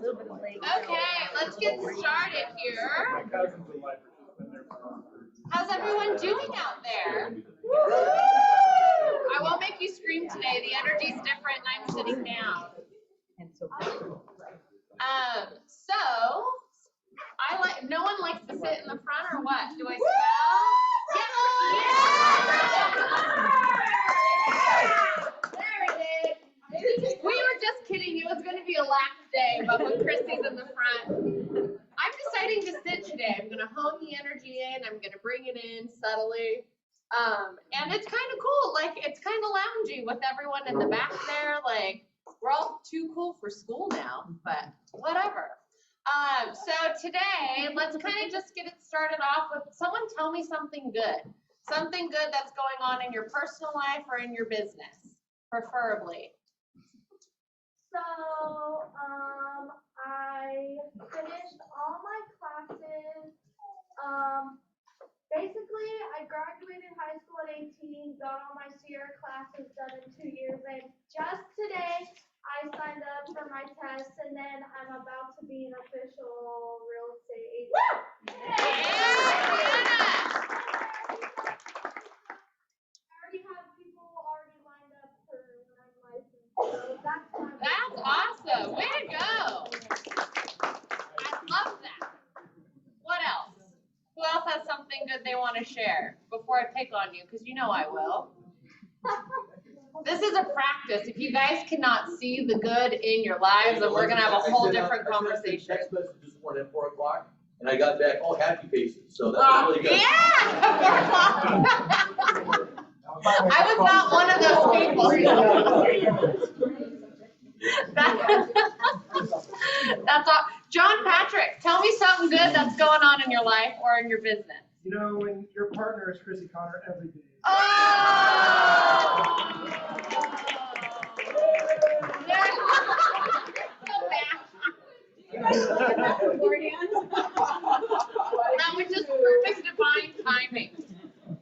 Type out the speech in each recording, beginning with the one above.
Okay, let's get started here. How's everyone doing out there? I won't make you scream today. The energy's different and I'm sitting down. No one likes to sit in the front or what? Do I smell? Yeah. We were just kidding. It was going to be a lax day, but when Christy's in the front, I'm deciding to sit today. I'm going to hone the energy in. I'm going to bring it in subtly. And it's kind of cool. Like, it's kind of loungy with everyone in the back there. Like, we're all too cool for school now, but whatever. So today, let's kind of just get it started off with someone tell me something good. Something good that's going on in your personal life or in your business, preferably. So, I finished all my classes. Basically, I graduated high school at 18, got all my Sierra classes done in 2 years, and just today, I signed up for my test, and then I'm about to be an official real estate agent. I already have people lined up for when I'm licensed, so that's awesome. Way to go. I love that. What else? Who else has something good they want to share before I pick on you? Because you know I will. This is a practice. If you guys cannot see the good in your lives, then we're going to have a whole different conversation. I text message this morning at 4 o'clock, and I got back all happy faces. So that was really good. Yeah! 4 o'clock. I was not one of those people. That's all. John Patrick, tell me something good that's going on in your life or in your business. You know, when your partner is Chrissy Connor every day. Oh! That was just perfect divine timing.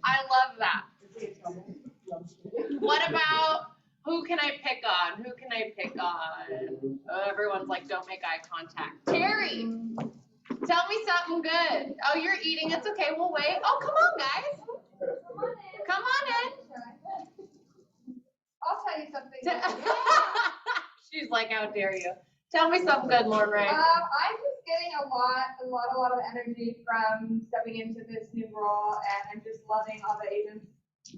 I love that. What about who can I pick on? Who can I pick on? Oh, everyone's like, don't make eye contact. Terry, tell me something good. Oh, you're eating. It's okay. We'll wait. Oh, come on, guys. Come on in. I'll tell you something. She's like, how dare you? Tell me something good, Lauren Ray. I'm just getting a lot of energy from stepping into this new role, and I'm just loving all the agents.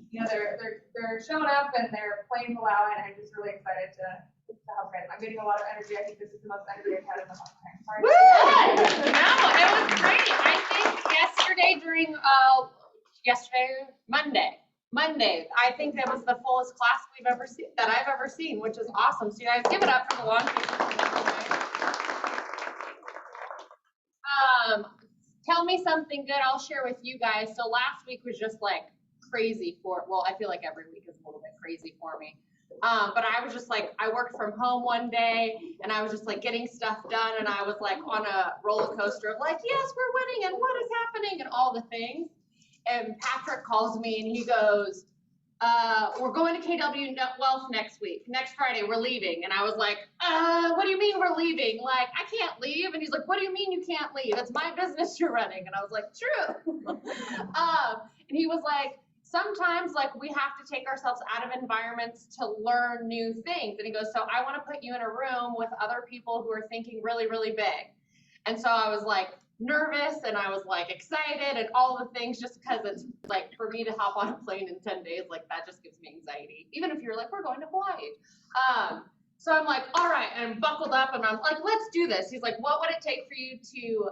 You know, they're showing up and they're playing full out, and I'm just really excited to help guys. I'm getting a lot of energy. I think this is the most energy I've had in a long time. Sorry. Woo! No, it was great. I think yesterday during Monday, I think that was the fullest class I've ever seen, which is awesome. So you guys give it up for the launch. Tell me something good I'll share with you guys. So last week was just like crazy I feel like every week is a little bit crazy for me. But I was just like, I worked from home one day and I was just like getting stuff done, and I was like on a roller coaster of like, yes, we're winning and what is happening and all the things. And Patrick calls me and he goes, we're going to KW Wealth next week. Next Friday, we're leaving. And I was like, what do you mean we're leaving? Like, I can't leave. And he's like, what do you mean you can't leave? It's my business you're running. And I was like, true. And he was like, sometimes like we have to take ourselves out of environments to learn new things. And he goes, so I want to put you in a room with other people who are thinking really, really big. And so I was like nervous and I was like excited and all the things, just because it's like for me to hop on a plane in 10 days, like that just gives me anxiety. Even if you're like, we're going to Hawaii. So I'm like, all right, and I'm buckled up and I'm like, let's do this. He's like, what would it take for you to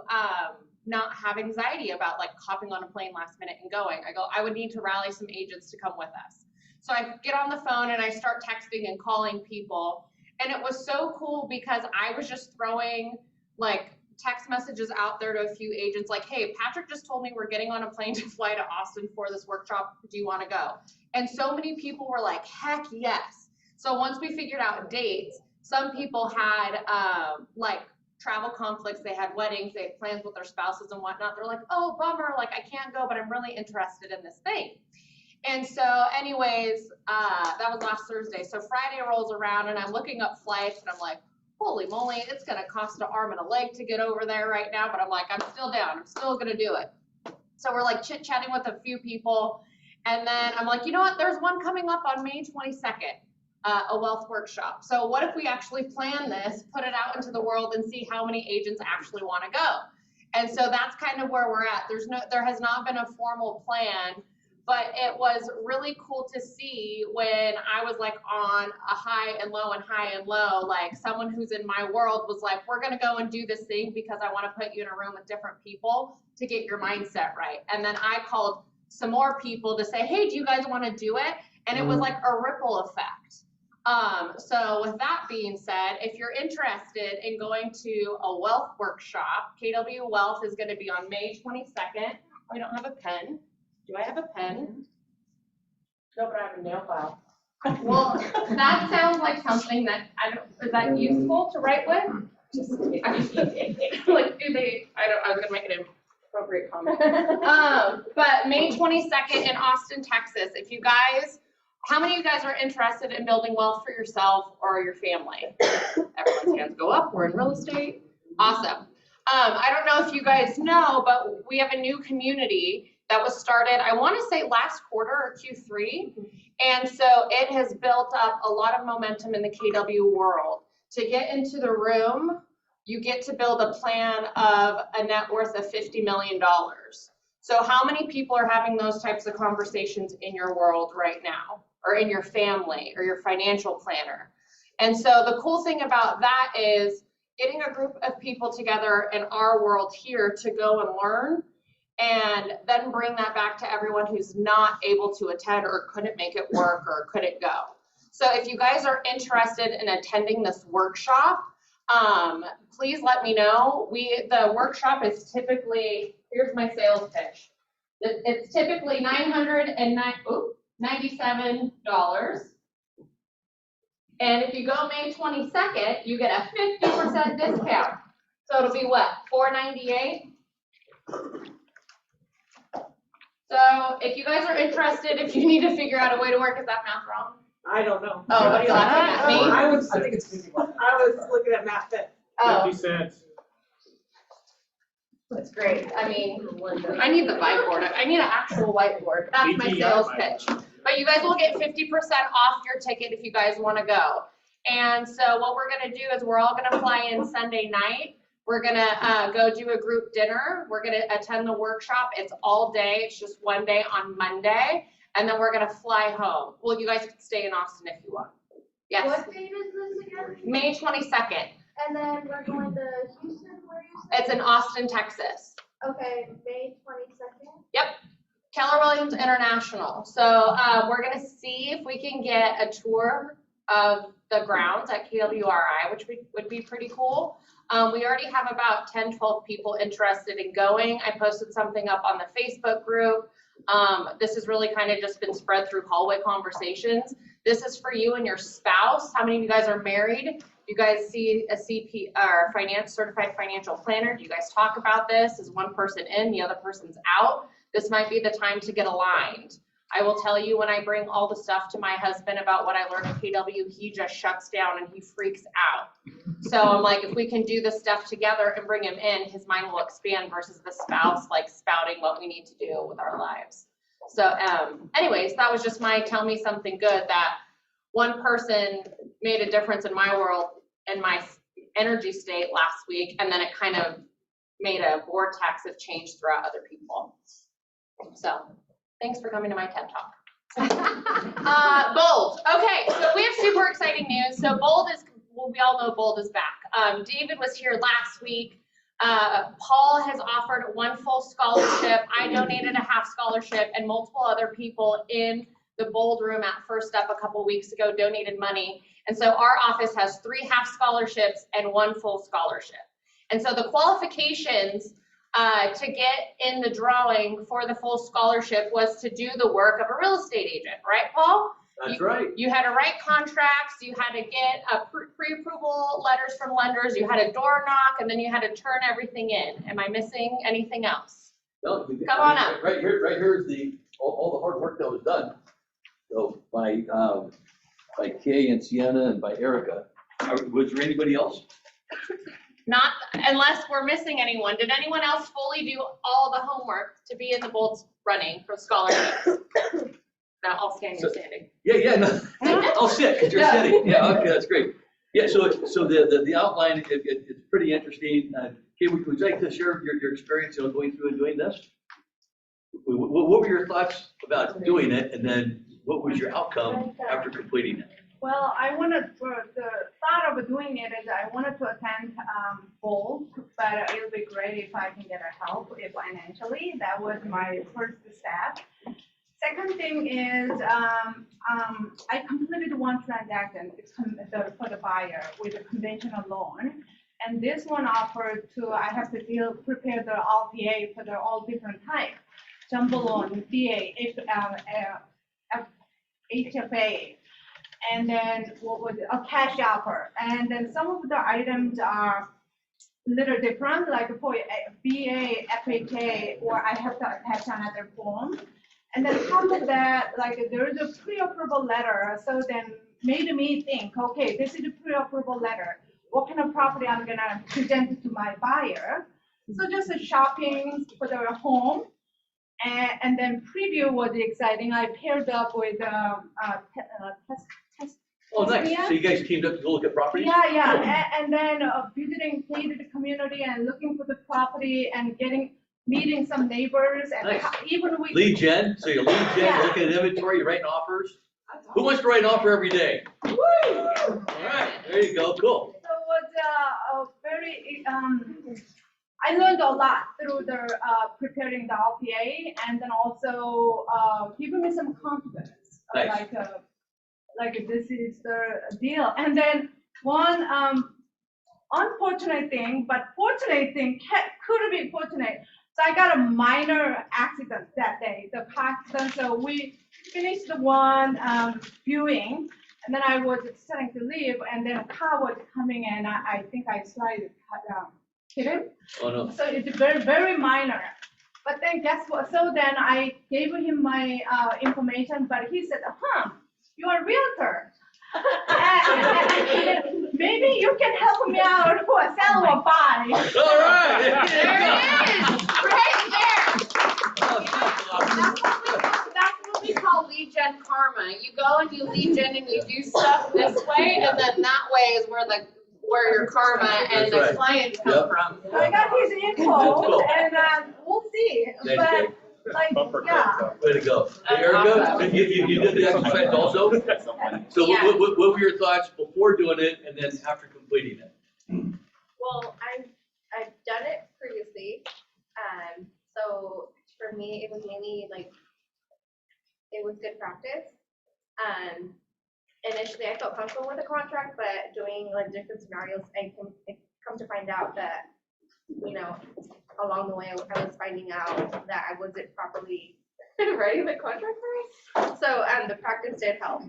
not have anxiety about like hopping on a plane last minute and going? I go, I would need to rally some agents to come with us. So I get on the phone and I start texting and calling people. And it was so cool because I was just throwing like text messages out there to a few agents like, hey, Patrick just told me we're getting on a plane to fly to Austin for this workshop. Do you want to go? And so many people were like, heck yes. So once we figured out dates, some people had like travel conflicts. They had weddings, they had plans with their spouses and whatnot. They're like, oh, bummer, like I can't go, but I'm really interested in this thing. And so anyways, that was last Thursday. So Friday rolls around and I'm looking up flights and I'm like, holy moly, it's gonna cost an arm and a leg to get over there right now, but I'm like, I'm still down, I'm still gonna do it. So we're like chit-chatting with a few people, and then I'm like, you know what, there's one coming up on May 22nd, a wealth workshop. So what if we actually plan this, put it out into the world, and see how many agents actually wanna go? And so that's kind of where we're at. There has not been a formal plan, but it was really cool to see when I was like on a high and low and high and low, like someone who's in my world was like, we're gonna go and do this thing because I wanna put you in a room with different people to get your mindset right. And then I called some more people to say, hey, do you guys wanna do it? And it was like a ripple effect. So with that being said, if you're interested in going to a wealth workshop, KW Wealth is gonna be on May 22nd. I don't have a pen. Do I have a pen? No, but I have a nail file. Well, that sounds like something that, is that useful to write with? Just kidding. Like, I was gonna make an appropriate comment. But May 22nd in Austin, Texas, if you guys, how many of you guys are interested in building wealth for yourself or your family? Everyone's hands go up, we're in real estate. Awesome. I don't know if you guys know, but we have a new community that was started, I want to say last quarter or Q3. And so it has built up a lot of momentum in the KW world. To get into the room, you get to build a plan of a net worth of $50 million. So how many people are having those types of conversations in your world right now, or in your family, or your financial planner? And so the cool thing about that is getting a group of people together in our world here to go and learn, and then bring that back to everyone who's not able to attend or couldn't make it work or couldn't go. So if you guys are interested in attending this workshop, please let me know. The workshop is typically, here's my sales pitch. It's typically $997. And if you go May 22nd, you get a 50% discount. So it'll be what, $498? So if you guys are interested, if you need to figure out a way to work, is that math wrong? I don't know. Oh, what are you laughing at, me? I think it's 51. I was looking at math that. Oh, 50 cents. that's great. I mean, I need the whiteboard. I need an actual whiteboard. That's my sales pitch. But you guys will get 50% off your ticket if you guys want to go. And so what we're going to do is we're all going to fly in Sunday night. We're gonna go do a group dinner. We're gonna attend the workshop. It's all day. It's just one day on Monday. And then we're gonna fly home. Well, you guys can stay in Austin if you want. Yes? What date is this again? May 22nd. And then we're going to Houston, where you said? It's in Austin, Texas. Okay, May 22nd. Yep. Keller Williams International. So we're gonna see if we can get a tour of the grounds at KWRI, which would be pretty cool. We already have about 10, 12 people interested in going. I posted something up on the Facebook group. This has really kind of just been spread through hallway conversations. This is for you and your spouse. How many of you guys are married? You guys see a CP or certified financial planner? Do you guys talk about this? Is one person in, the other person's out? This might be the time to get aligned. I will tell you, when I bring all the stuff to my husband about what I learned at KW, he just shuts down and he freaks out. So I'm like, if we can do this stuff together and bring him in, his mind will expand versus the spouse like spouting what we need to do with our lives. So anyways, that was just my tell me something good, that one person made a difference in my world and my energy state last week, and then it kind of made a vortex of change throughout other people. So thanks for coming to my TED Talk. Bold. Okay, so we have super exciting news. So Bold is, well, we all know Bold is back. David was here last week. Paul has offered one full scholarship. I donated a half scholarship, and multiple other people in the Bold room at First Up a couple weeks ago donated money. And so our office has 3 half scholarships and 1 full scholarship. And so the qualifications to get in the drawing for the full scholarship was to do the work of a real estate agent, right, Paul? That's right. You had to write contracts, you had to get pre-approval letters from lenders, you had to door knock, and then you had to turn everything in. Am I missing anything else? No, Come on up. Right here is all the hard work that was done. So by Kay and Sienna and by Erica, Was there anybody else? Not unless we're missing anyone. Did anyone else fully do all the homework to be in the Bolts running for scholarships? Now all standing, standing. Yeah, no. I'll sit, because you're sitting. Yeah, okay, that's great. Yeah, so the outline, it's pretty interesting. Kate, would you like to share your experience, going through and doing this? What were your thoughts about doing it, and then what was your outcome after completing it? Well, the thought of doing it is I wanted to attend both, but it would be great if I can get a help financially. That was my first step. Second thing is I completed one transaction for the buyer with a conventional loan. And this one offered I have to prepare the RPA for all different types. Jumbo loan, VA, HFA. And then what was a cash offer, and then some of the items are a little different, like for BA, FHA, or I have to attach another form. And then on top of that, like there is a pre-approval letter, so then made me think, okay, this is a pre-approval letter. What kind of property I'm gonna present to my buyer? So just a shopping for their home. And then preview was exciting. I paired up with test. Oh, nice. So you guys teamed up to go look at properties? Yeah. And then visiting the community and looking for the property and meeting some neighbors and Nice. even with Lead gen. So you're lead gen, you're looking at inventory, you're writing offers. Who wants to write an offer every day? Woo! All right, there you go. Cool. So it was very. I learned a lot through the preparing the RPA, and then also giving me some confidence. Nice. Like this is the deal. And then one unfortunate thing, but fortunate thing could be fortunate. So I got a minor accident that day, the car accident. So we finished the one viewing, and then I was starting to leave, and then a car was coming, and I think I slightly hit him. Oh, no. So it's very, very minor. But then guess what? So then I gave him my information, but he said, you're a realtor. And maybe you can help me out for a sell or buy. All right. There it is, right there. That's what we call lead gen karma. You go and you lead gen and you do stuff this way, and then that way is where your karma and the clients come from. I got his info, and we'll see. But Way to go. Hey, Erica, you did the exercise also? So what were your thoughts before doing it and then after completing it? Well, I've done it previously, so for me, it was mainly it was good practice. Initially, I felt comfortable with the contract, but doing different scenarios, I come to find out that, along the way, I was finding out that I wasn't properly writing the contract right. So the practice did help,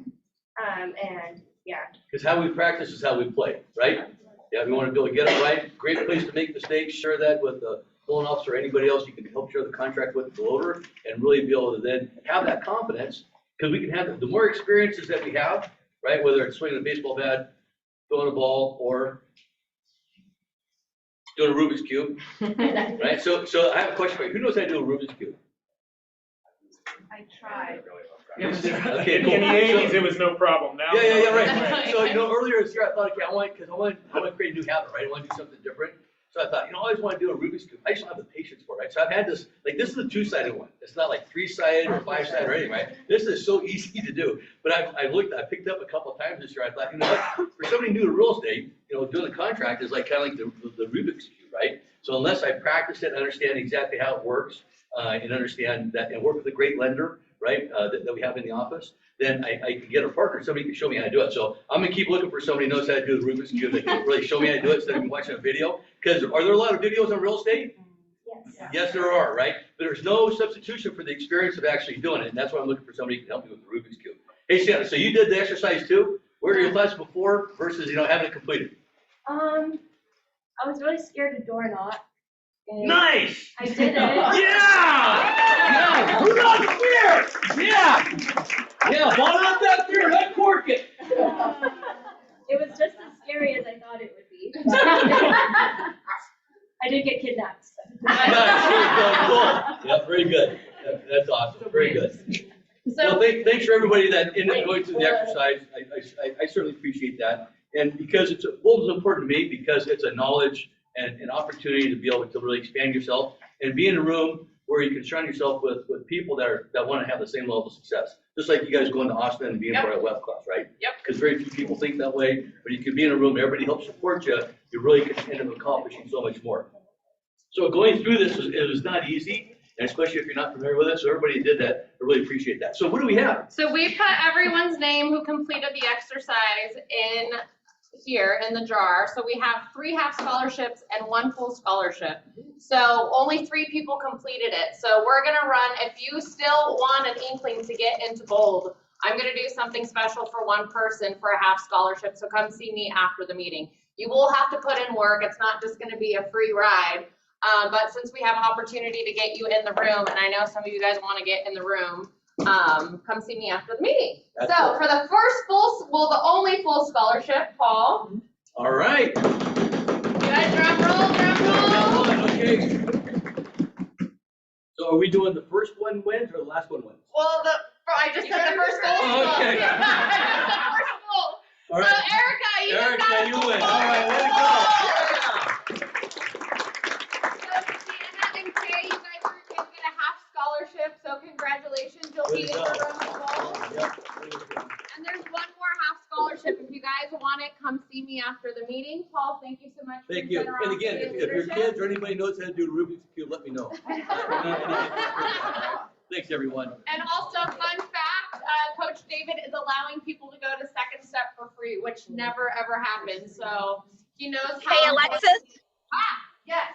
and yeah. Because how we practice is how we play, right? Yeah, we want to be able to get it right. Great place to make mistakes. Share that with the loan officer or anybody else you can help share the contract with the loader, and really be able to then have that confidence. Because we can have the more experiences that we have, right? Whether it's swinging a baseball bat, throwing a ball, or doing a Rubik's Cube, right? So I have a question for you. Who knows how to do a Rubik's Cube? I tried. Okay, cool. In the 80s, it was no problem. Now, Yeah, right. So, earlier this year, I thought, okay, I want to create a new habit, right? I want to do something different. So I thought, I always want to do a Rubik's Cube. I just don't have the patience for it, right? So I've had this, this is the 2-sided one. It's not like 3-sided or 5-sided or anything, right? This is so easy to do. But I picked up a couple of times this year. I thought, what? For somebody new to real estate, doing a contract is kind of like the Rubik's Cube, right? So unless I practice it and understand exactly how it works, and understand that, and work with a great lender, right, that we have in the office, then I can get a partner, somebody can show me how to do it. So I'm gonna keep looking for somebody who knows how to do the Rubik's Cube, that can really show me how to do it instead of watching a video. Because are there a lot of videos on real estate? Yes. Yes, there are, right? But there's no substitution for the experience of actually doing it, and that's why I'm looking for somebody who can help me with the Rubik's Cube. Hey, Shannon, so you did the exercise too? What are your thoughts before versus, having it completed? I was really scared to door knock. Nice! I did it. Yeah! Who's on fear? Yeah! Ball out that fear, uncork it. It was just as scary as I thought it would be. I did get kidnapped. Nice, cool. Yeah, very good. That's awesome, very good. Well, thanks for everybody that ended up going through the exercise. I certainly appreciate that. And because it's important to me, because it's a knowledge and an opportunity to be able to really expand yourself and be in a room where you can surround yourself with people that want to have the same level of success. Just like you guys going to Austin and being part of web class, right? Yep. Because very few people think that way, but you can be in a room, everybody helps support you, you really can end up accomplishing so much more. So going through this, it was not easy, and especially if you're not familiar with it, so everybody did that, I really appreciate that. So what do we have? So we put everyone's name who completed the exercise in here in the jar. So we have 3 half scholarships and 1 full scholarship. So only 3 people completed it. So we're gonna run, if you still want an inkling to get into gold, I'm gonna do something special for 1 person for a half scholarship. So come see me after the meeting. You will have to put in work. It's not just gonna be a free ride. But since we have opportunity to get you in the room, and I know some of you guys wanna get in the room, come see me after the meeting. That's so cool. for the the only full scholarship, Paul. All right. You guys drum roll. Okay. So are we doing the first one wins or the last one wins? Well, I just said the first full. Oh, okay. I just said the first full. All right. So Erica, you win. All right, way to go. Sienna and Kay, you guys are going to get a half scholarship, so congratulations. You'll be in the room as well. And there's 1 more half scholarship. If you guys want it, come see me after the meeting. Paul, thank you so much for Thank your you. And again, if your kids or anybody knows how to do Rubik's Cube, let me know. Thanks, everyone. And also, fun fact, Coach David is allowing people to go to Second Step for free, which never, ever happens. So he knows how. Hey, Alexis. Yes.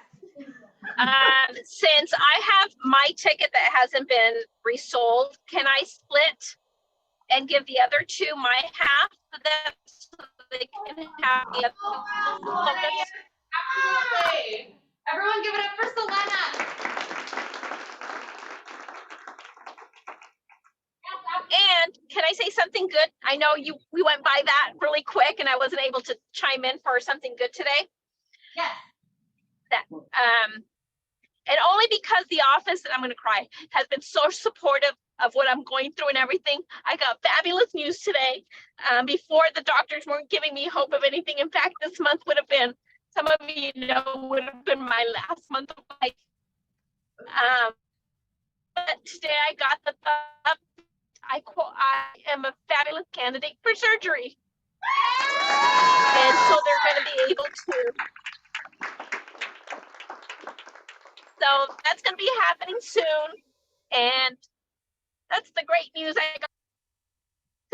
Since I have my ticket that hasn't been resold, can I split and give the other 2 my half so they can have the other? Absolutely. Everyone give it up for Selena. And can I say something good? I know we went by that really quick and I wasn't able to chime in for something good today. Yes. And only because the office, and I'm going to cry, has been so supportive of what I'm going through and everything. I got fabulous news today. Before, the doctors weren't giving me hope of anything. In fact, this month would have been, some of you know, would have been my last month of life. But today I got the thumbs up. I am a fabulous candidate for surgery. And so they're going to be able to. So that's going to be happening soon. And that's the great news I got.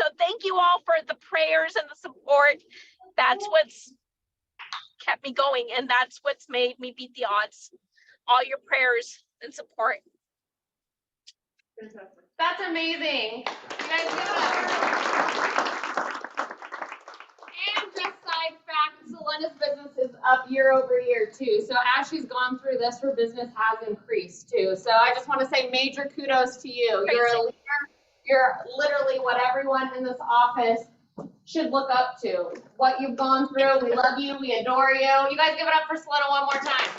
So thank you all for the prayers and the support. That's what's kept me going. And that's what's made me beat the odds. All your prayers and support. That's amazing. You guys give it up. And just side fact, Selena's business is up year over year too. So as she's gone through this, her business has increased too. So I just want to say major kudos to you. You're a leader. You're literally what everyone in this office should look up to. What you've gone through. We love you. We adore you. You guys give it up for Selena one more time.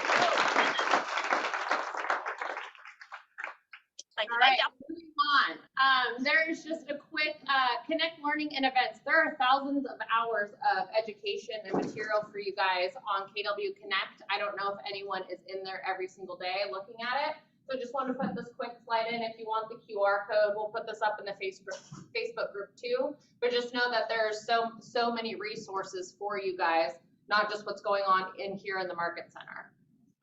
All right, moving on. There is just a quick Connect Learning and Events. There are thousands of hours of education and material for you guys on KW Connect. I don't know if anyone is in there every single day looking at it. So just wanted to put this quick slide in. If you want the QR code, we'll put this up in the Facebook group too. But just know that there's so many resources for you guys, not just what's going on in here in the Market Center.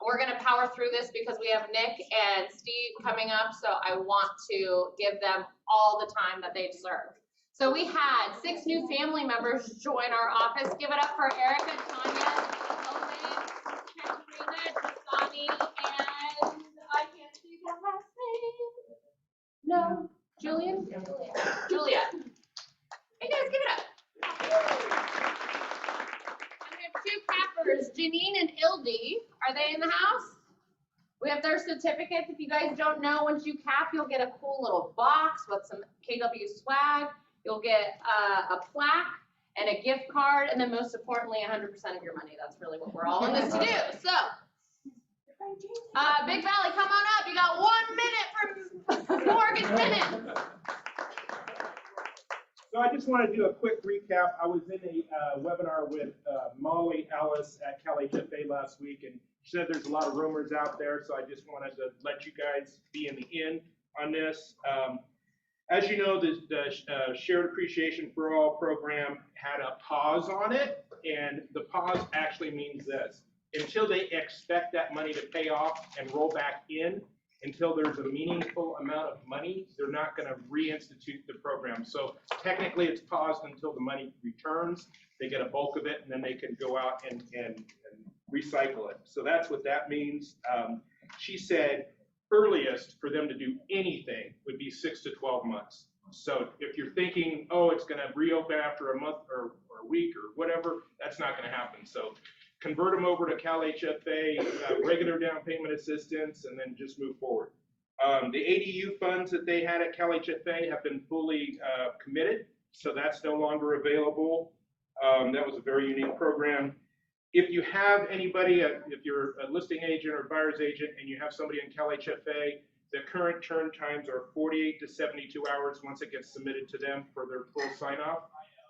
We're going to power through this because we have Nick and Steve coming up, so I want to give them all the time that they deserve. So we had 6 new family members join our office. Give it up for Erica, Tanya, Owen, Katrina, Dasani, and I can't see the last name. No, Julian? Julia. Hey guys, give it up. 2 cappers, Janine and Ildy. Are they in the house? We have their certificates. If you guys don't know, once you cap, you'll get a cool little box with some KW swag. You'll get a plaque, and a gift card, and then most importantly, 100% of your money. That's really what we're all in this to do. So, Big Valley, come on up. You got 1 minute for Mortgage Minute. So I just want to do a quick recap. I was in a webinar with Molly Ellis at Cal HFA last week, and she said there's a lot of rumors out there, so I just wanted to let you guys be in the in on this. As you know, the Shared Appreciation for All program had a pause on it, and the pause actually means this. Until they expect that money to pay off and roll back in, until there's a meaningful amount of money, they're not going to reinstitute the program. So technically it's paused until the money returns. They get a bulk of it, and then they can go out and recycle it. So that's what that means. She said earliest for them to do anything would be 6 to 12 months. So if you're thinking, oh, it's going to reopen after a month or a week or whatever, that's not going to happen. So convert them over to Cal HFA, regular down payment assistance, and then just move forward. The ADU funds that they had at Cal HFA have been fully committed, so that's no longer available. That was a very unique program. If you have anybody, if you're a listing agent or buyer's agent and you have somebody in Cal HFA, the current turn times are 48 to 72 hours once it gets submitted to them for their full sign-off.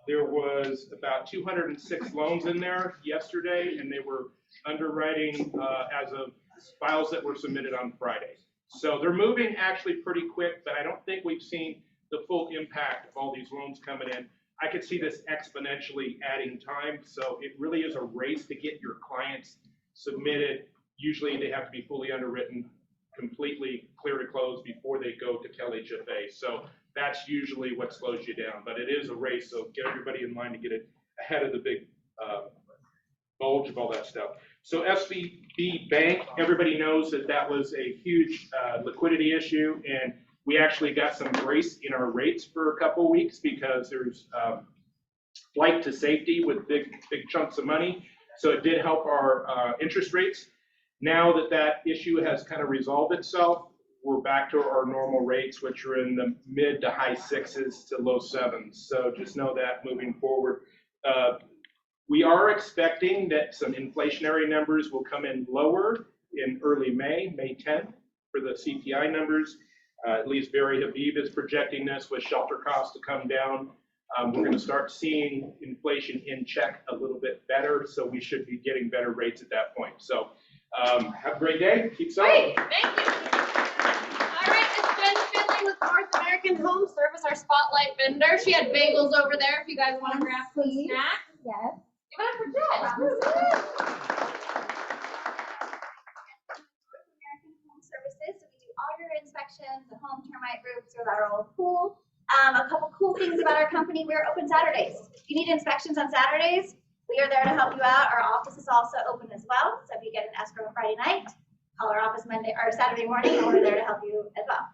There was about 206 loans in there yesterday, and they were underwriting as of files that were submitted on Friday. So they're moving actually pretty quick, but I don't think we've seen the full impact of all these loans coming in. I could see this exponentially adding time, so it really is a race to get your clients submitted. Usually they have to be fully underwritten, completely clear to close before they go to Cal HFA. So that's usually what slows you down, but it is a race, so get everybody in line to get it ahead of the big bulge of all that stuff. So SVB Bank, everybody knows that that was a huge liquidity issue, and we actually got some grace in our rates for a couple of weeks because there's flight to safety with big chunks of money. So it did help our interest rates. Now that that issue has kind of resolved itself, we're back to our normal rates, which are in the mid to high 6s to low 7s. So just know that moving forward. We are expecting that some inflationary numbers will come in lower in early May 10th for the CPI numbers. At least Barry Habib is projecting this with shelter costs to come down. We're going to start seeing inflation in check a little bit better, so we should be getting better rates at that point. So have a great day. Keep selling. Great, thank you. All right, it's Jen Finley with North American Home Service, our spotlight vendor. She had bagels over there if you guys want to grab some snacks. Yes. Give it up for Jen. Services, so we do all your inspections, the home termite roofs, or lateral pool. A couple cool things about our company, we're open Saturdays. If you need inspections on Saturdays, we are there to help you out. Our office is also open as well, so if you get an escrow on Friday night, call our office Monday or Saturday morning, and we're there to help you as well.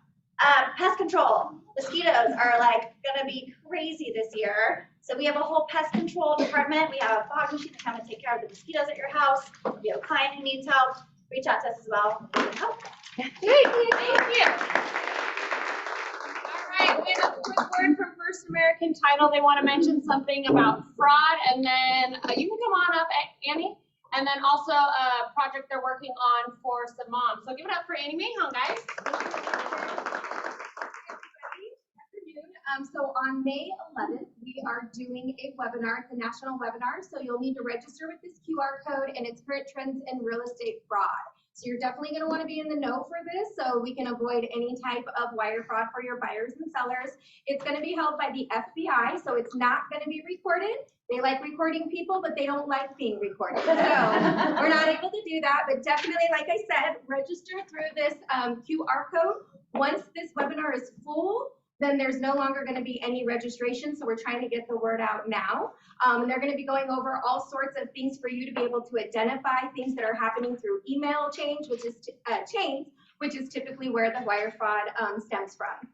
Pest control, mosquitoes are like gonna be crazy this year. So we have a whole pest control department. We have a fog machine to come and take care of the mosquitoes at your house. If you have a client who needs help, reach out to us as well. We can help. Great, thank you. All right, we have a quick word from First American Title. They want to mention something about fraud, and then you can come on up, Annie. And then also a project they're working on for some moms. So give it up for Annie Mahon, guys. So on May 11th, we are doing a webinar. It's a national webinar, so you'll need to register with this QR code, and it's current trends in real estate fraud. So you're definitely going to want to be in the know for this so we can avoid any type of wire fraud for your buyers and sellers. It's going to be held by the FBI, so it's not going to be recorded. They like recording people, but they don't like being recorded. So we're not able to do that, but definitely, like I said, register through this QR code. Once this webinar is full, then there's no longer going to be any registration. So we're trying to get the word out now. And they're going to be going over all sorts of things for you to be able to identify things that are happening through email chains, which is typically where the wire fraud stems from.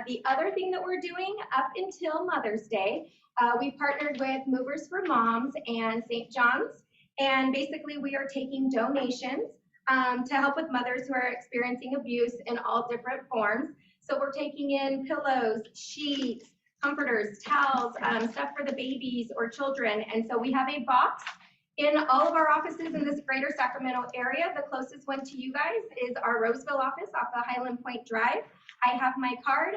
The other thing that we're doing up until Mother's Day, we partnered with Movers for Moms and St. John's. And basically we are taking donations to help with mothers who are experiencing abuse in all different forms. So we're taking in pillows, sheets, comforters, towels, stuff for the babies or children. And so we have a box in all of our offices in this greater Sacramento area. The closest one to you guys is our Roseville office off of Highland Point Drive. I have my card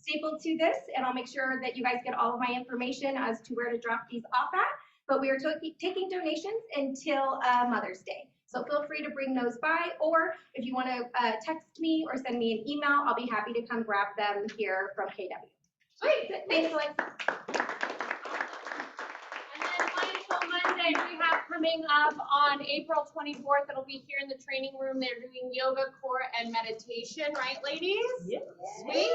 stapled to this, and I'll make sure that you guys get all of my information as to where to drop these off at. But we are taking donations until Mother's Day. So feel free to bring those by, or if you want to text me or send me an email, I'll be happy to come grab them here from KW. Sweet. Thanks, Alexa. And then Mindful Monday we have coming up on April 24th. It'll be here in the training room. They're doing yoga, core, and meditation, right, ladies? Yes. Sweet.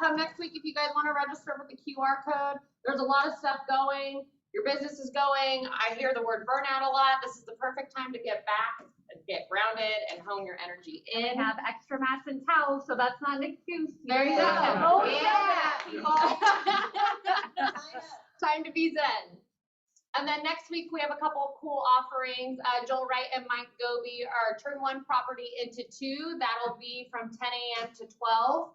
Come next week if you guys want to register with the QR code. There's a lot of stuff going. Your business is going. I hear the word burnout a lot. This is the perfect time to get back and get grounded and hone your energy in. And have extra mats and towels, so that's not an excuse. There you go. Oh, Time to be zen. And then next week, we have a couple of cool offerings. Joel Wright and Mike Goby are turn one property into two. That'll be from 10 a.m. to 12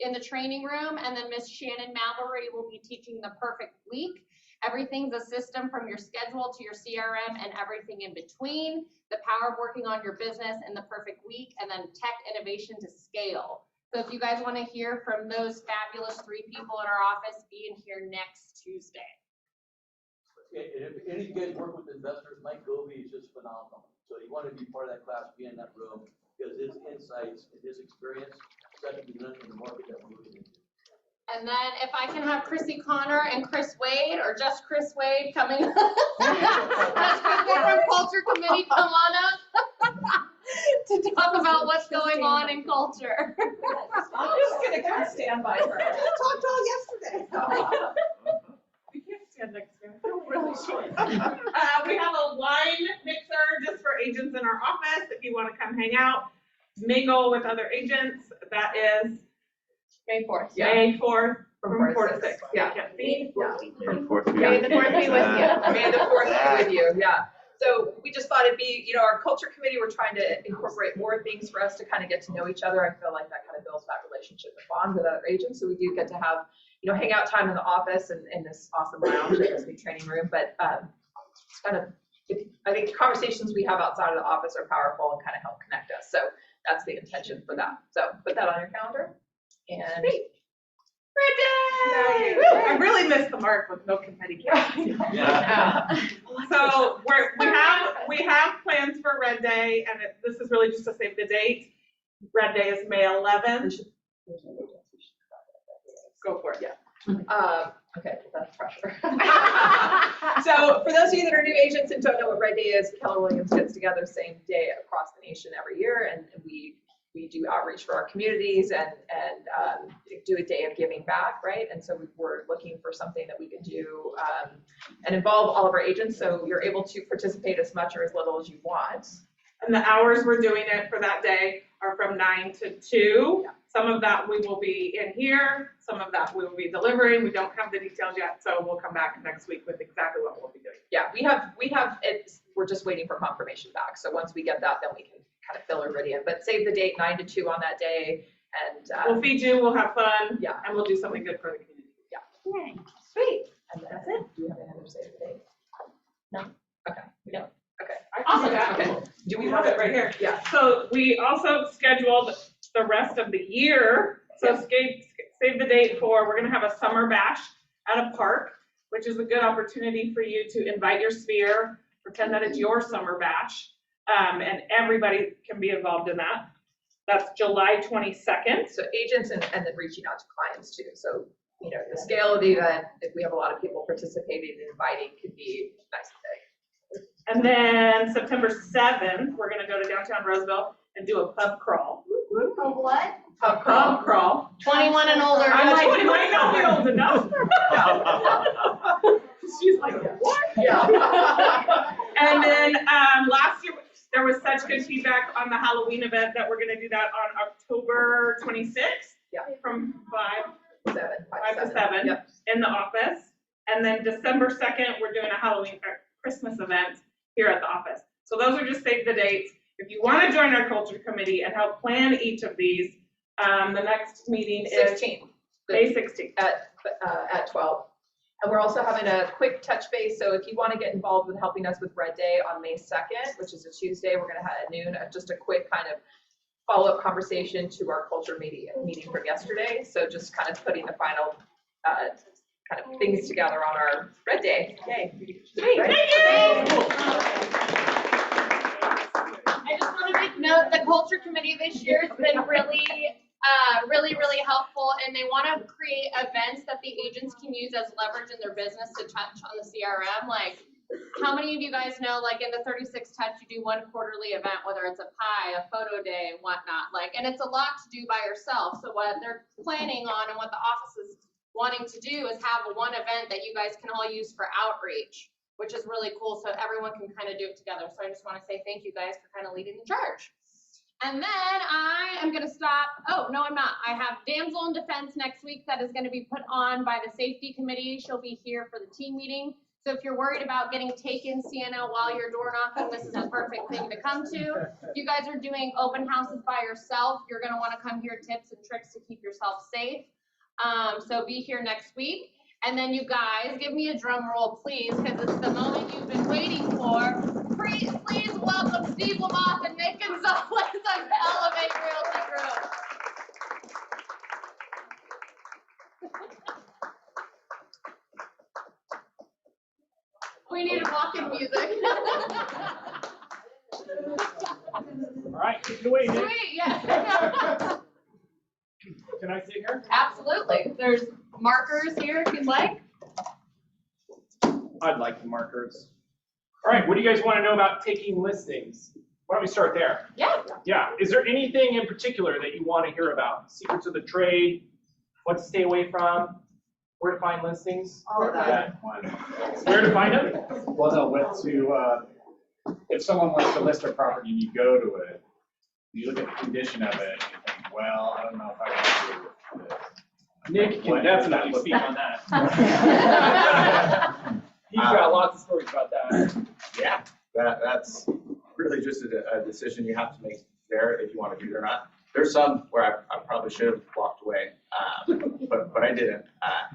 in the training room. And then Miss Shannon Mallory will be teaching the perfect week. Everything's a system from your schedule to your CRM and everything in between. The power of working on your business in the perfect week, and then tech innovation to scale. So if you guys want to hear from those fabulous three people in our office, be in here next Tuesday. And if any of you guys work with investors, Mike Goby is just phenomenal. So you want to be part of that class, be in that room, because his insights and his experience, second to none in the market that we're moving into. And then if I can have Chrissy Connor and Chris Wade, or just Chris Wade coming up. Just Chris Wade from Culture Committee, come on up to talk about what's going on in culture. I'm just gonna kind of stand by her. I just talked all yesterday. We can't stand next to her. I feel really short. We have a wine mixer just for agents in our office. If you want to come hang out, mingle with other agents, that is May 4th. Yeah. May 4th from 4 to 6. Yeah. May the 4th be with you. May the 4th be with you, yeah. So we just thought it'd be, our culture committee, we're trying to incorporate more things for us to kind of get to know each other. I feel like that kind of builds that relationship and bond with other agents. So we do get to have, hangout time in the office and in this awesome lounge in this new training room. But it's kind of, I think the conversations we have outside of the office are powerful and kind of help connect us. So that's the intention for that. So put that on your calendar. And Red Day! I really missed the mark with no confetti cans. So we have plans for Red Day, and this is really just to save the date. Red Day is May 11th. Go for it. Yeah. Okay, that's pressure. So for those of you that are new agents and don't know what Red Day is, Keller Williams gets together same day across the nation every year, and we do outreach for our communities and do a day of giving back, right? And so we're looking for something that we can do and involve all of our agents, so you're able to participate as much or as little as you want. And the hours we're doing it for that day are from 9 to 2. Yeah. Some of that we will be in here, some of that we will be delivering. We don't have the details yet, so we'll come back next week with exactly what we'll be doing. Yeah, we have it. We're just waiting for confirmation back. So once we get that, then we can kind of fill everybody in. But save the date 9 to 2 on that day, and we'll feed you. We'll have fun. Yeah, and we'll do something good for the community. Yeah. Yay. Sweet. And that's it. Do you have any other save the date? No. Okay. We don't. Okay. Awesome. Okay. Do we have it right here? Yeah. So we also scheduled the rest of the year. So save the date for, we're going to have a summer bash at a park, which is a good opportunity for you to invite your sphere, pretend that it's your summer bash, and everybody can be involved in that. That's July 22nd. So agents and then reaching out to clients too. So, the scale of the event, if we have a lot of people participating and inviting, could be nice and big. And then September 7th, we're going to go to downtown Roseville and do a pub crawl. A what? Pub crawl. 21 and older. I'm like, 21 and old enough. She's like, what? Yeah. And then last year, there was such good feedback on the Halloween event that we're going to do that on October 26th. Yeah. From 5 to 7 yep. in the office. And then December 2nd, we're doing a Halloween or Christmas event here at the office. So those are just save the dates. If you want to join our culture committee and help plan each of these, the next meeting is 16th. May 16th. At at 12. And we're also having a quick touch base, so if you want to get involved with helping us with Red Day on May 2nd, which is a Tuesday, we're going to have at noon, just a quick kind of follow-up conversation to our culture meeting from yesterday. So just kind of putting the final kind of things together on our Red Day. Yay. Sweet. Thank you. I just want to make note, the culture committee this year has been really helpful, and they want to create events that the agents can use as leverage in their business to touch on the CRM. Like, how many of you guys know, like in the 36 Touch, you do one quarterly event, whether it's a pie, a photo day, and whatnot. Like, and it's a lot to do by yourself. So what they're planning on and what the office is wanting to do is have one event that you guys can all use for outreach, which is really cool. So everyone can kind of do it together. So I just want to say thank you guys for kind of leading the charge. And then I am going to stop. Oh, no, I'm not. I have Damsel in Defense next week that is going to be put on by the safety committee. She'll be here for the team meeting. So if you're worried about getting taken CNL while you're door knocking, this is a perfect thing to come to. If you guys are doing open houses by yourself, you're going to want to come hear tips and tricks to keep yourself safe. So be here next week. And then you guys, give me a drum roll, please, because it's the moment you've been waiting for. Please welcome Steve LaMothe and Nick Gonzales of Elevate Realty Group. We need walk-in music. All right, take it away, Nick. Sweet, yes. Can I sit here? Absolutely. There's markers here if you'd like. I'd like the markers. All right, what do you guys want to know about taking listings? Why don't we start there? Yeah. Yeah, is there anything in particular that you want to hear about? Secrets of the trade, what to stay away from, where to find listings? All of that. Where to find them? Well, no, what to, if someone wants to list a property and you go to it, you look at the condition of it, and you think, well, I don't know if I can do this. Nick can definitely speak on that. He's got lots of stories about that. Yeah, that's really just a decision you have to make there if you want to do it or not. There's some where I probably should have walked away, but I didn't.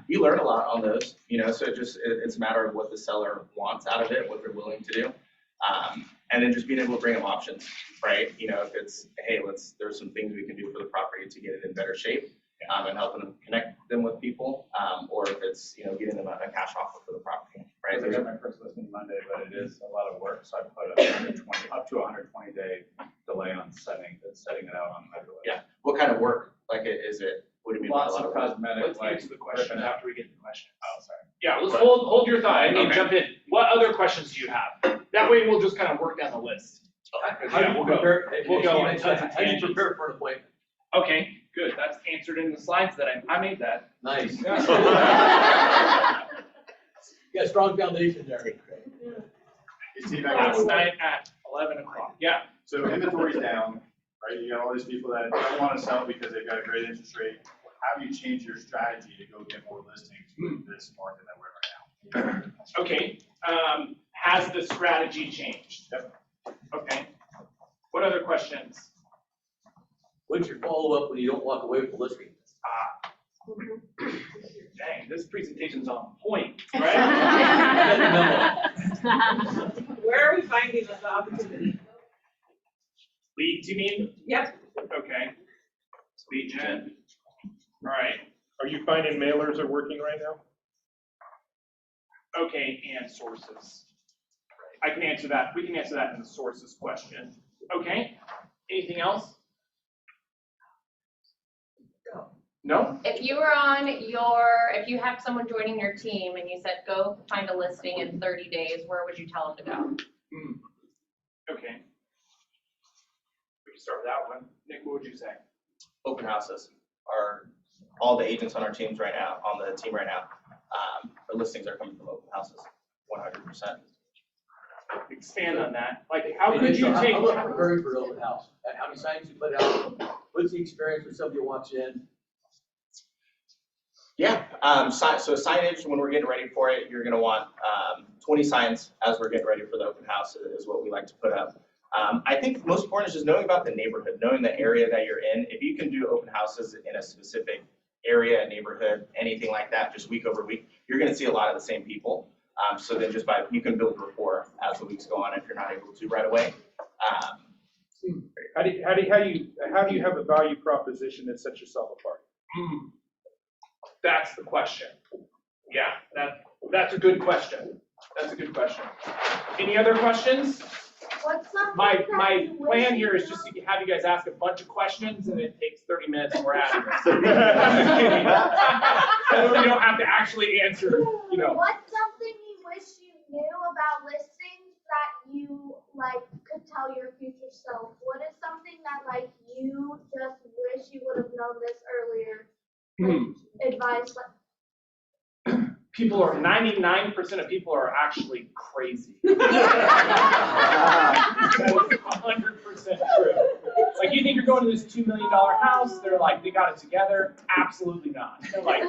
You learn a lot on those, so it's a matter of what the seller wants out of it, what they're willing to do. And then just being able to bring them options, right? If it's, hey, there's some things we can do for the property to get it in better shape, and helping them connect them with people, or if it's, getting them a cash offer for the property, right? I got my first listing Monday, but it is a lot of work, so I put up to 120 day delay on setting it out on my delay. Yeah. What kind of work? Like, is it? What do you mean by a Lots lot of of work? cosmetic, Let's like answer the question after we get to the question. Oh, sorry. Yeah, let's hold your thought. I mean, Okay. jump in. What other questions do you have? That way we'll just kind of work down the list. How do you prepare? We'll go on tons of How do you tangents. prepare for an appointment? Okay, good. That's answered in the slides that I made that. Nice. You got a strong foundation there. Steve, I Last got night at 11 o'clock. Yeah. So inventory's down, right? You got all these people that don't want to sell because they've got a great interest rate. How do you change your strategy to go get more listings with this market that we're in right now? Okay. Has the strategy changed? Yep. Okay. What other questions? What's your follow-up when you don't walk away with the listing? Dang, this presentation's on point, right? Where are we finding this opportunity? Leads, you mean? Yep. Okay. Lead gen. All right. Are you finding mailers are working right now? Okay, and sources. I can answer that. We can answer that in the sources question. Okay. Anything else? No? If you if you have someone joining your team and you said, go find a listing in 30 days, where would you tell them to go? Okay. We can start with that one. Nick, what would you say? Open houses are all the agents on our teams right now, on the team right now. The listings are coming from open houses, 100%. Expand on that. Like, how could you How take? about preparing for an open house? How many signs you put out? What's the experience when somebody walks in? Yeah, so signage, when we're getting ready for it, you're gonna want 20 signs as we're getting ready for the open house is what we like to put up. I think most important is just knowing about the neighborhood, knowing the area that you're in. If you can do open houses in a specific area, neighborhood, anything like that, just week over week, you're gonna see a lot of the same people. So then you can build rapport as the weeks go on if you're not able to right away. How do you have a value proposition that sets yourself apart? That's the question. Yeah, that's a good question. That's a good question. Any other questions? What's something My that you wish plan you here is knew? just to have you guys ask a bunch of questions and it takes 30 minutes and we're out of here. I'm just kidding. And then we don't have to actually answer, you know. What's something you wish you knew about listings that you like could tell your future self? What is something that like you just wish you would have known this earlier? Advice like 99% of people are actually crazy. That is 100% true. Like, you think you're going to this $2 million house, they're like, they got it together. Absolutely not. They're like,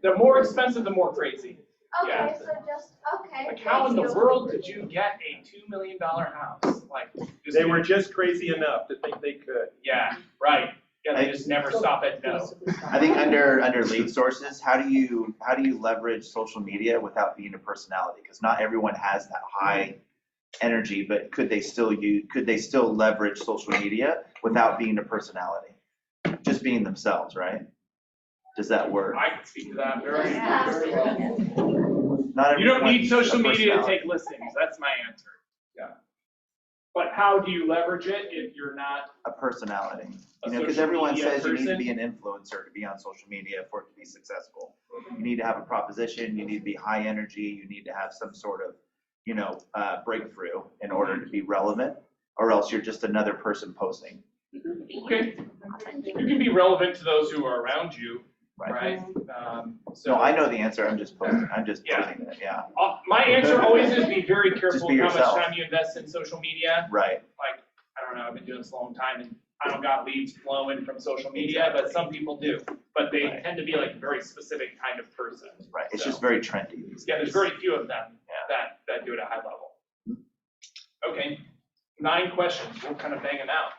the more expensive, the more crazy. okay, Yeah. so just okay. Like, how in the thank you. world did you get a $2 million house? Like, They were just crazy enough to think they could. Yeah, right. Yeah, they just never stop at no. I think under lead sources, how do you leverage social media without being a personality? Because not everyone has that high energy, but could they still leverage social media without being a personality? Just being themselves, right? Does that work? I can speak to that very well. Not You don't everyone need social a media to personality. take listings. That's my answer. Yeah. But how do you leverage it if you're not A personality. a Because social everyone media says you need to person? be an influencer to be on social media for it to be successful. You need to have a proposition, you need to be high energy, you need to have some sort of, breakthrough in order to be relevant, or else you're just another person posting. Okay. You can be relevant to those who are around you, right? No, I know the answer, I'm just posting, Yeah. posting it, yeah. My answer always is be very Just careful be with how much yourself. time you invest in social media. Right. Like, I don't know, I've been doing this a long time and I don't got leads flowing from social media, but some people do. But they tend to be like a very specific kind of person. Right, it's So, just very trendy. yeah, there's very few of them that do it at a high level. Okay, 9 questions, we'll kind of bang them out.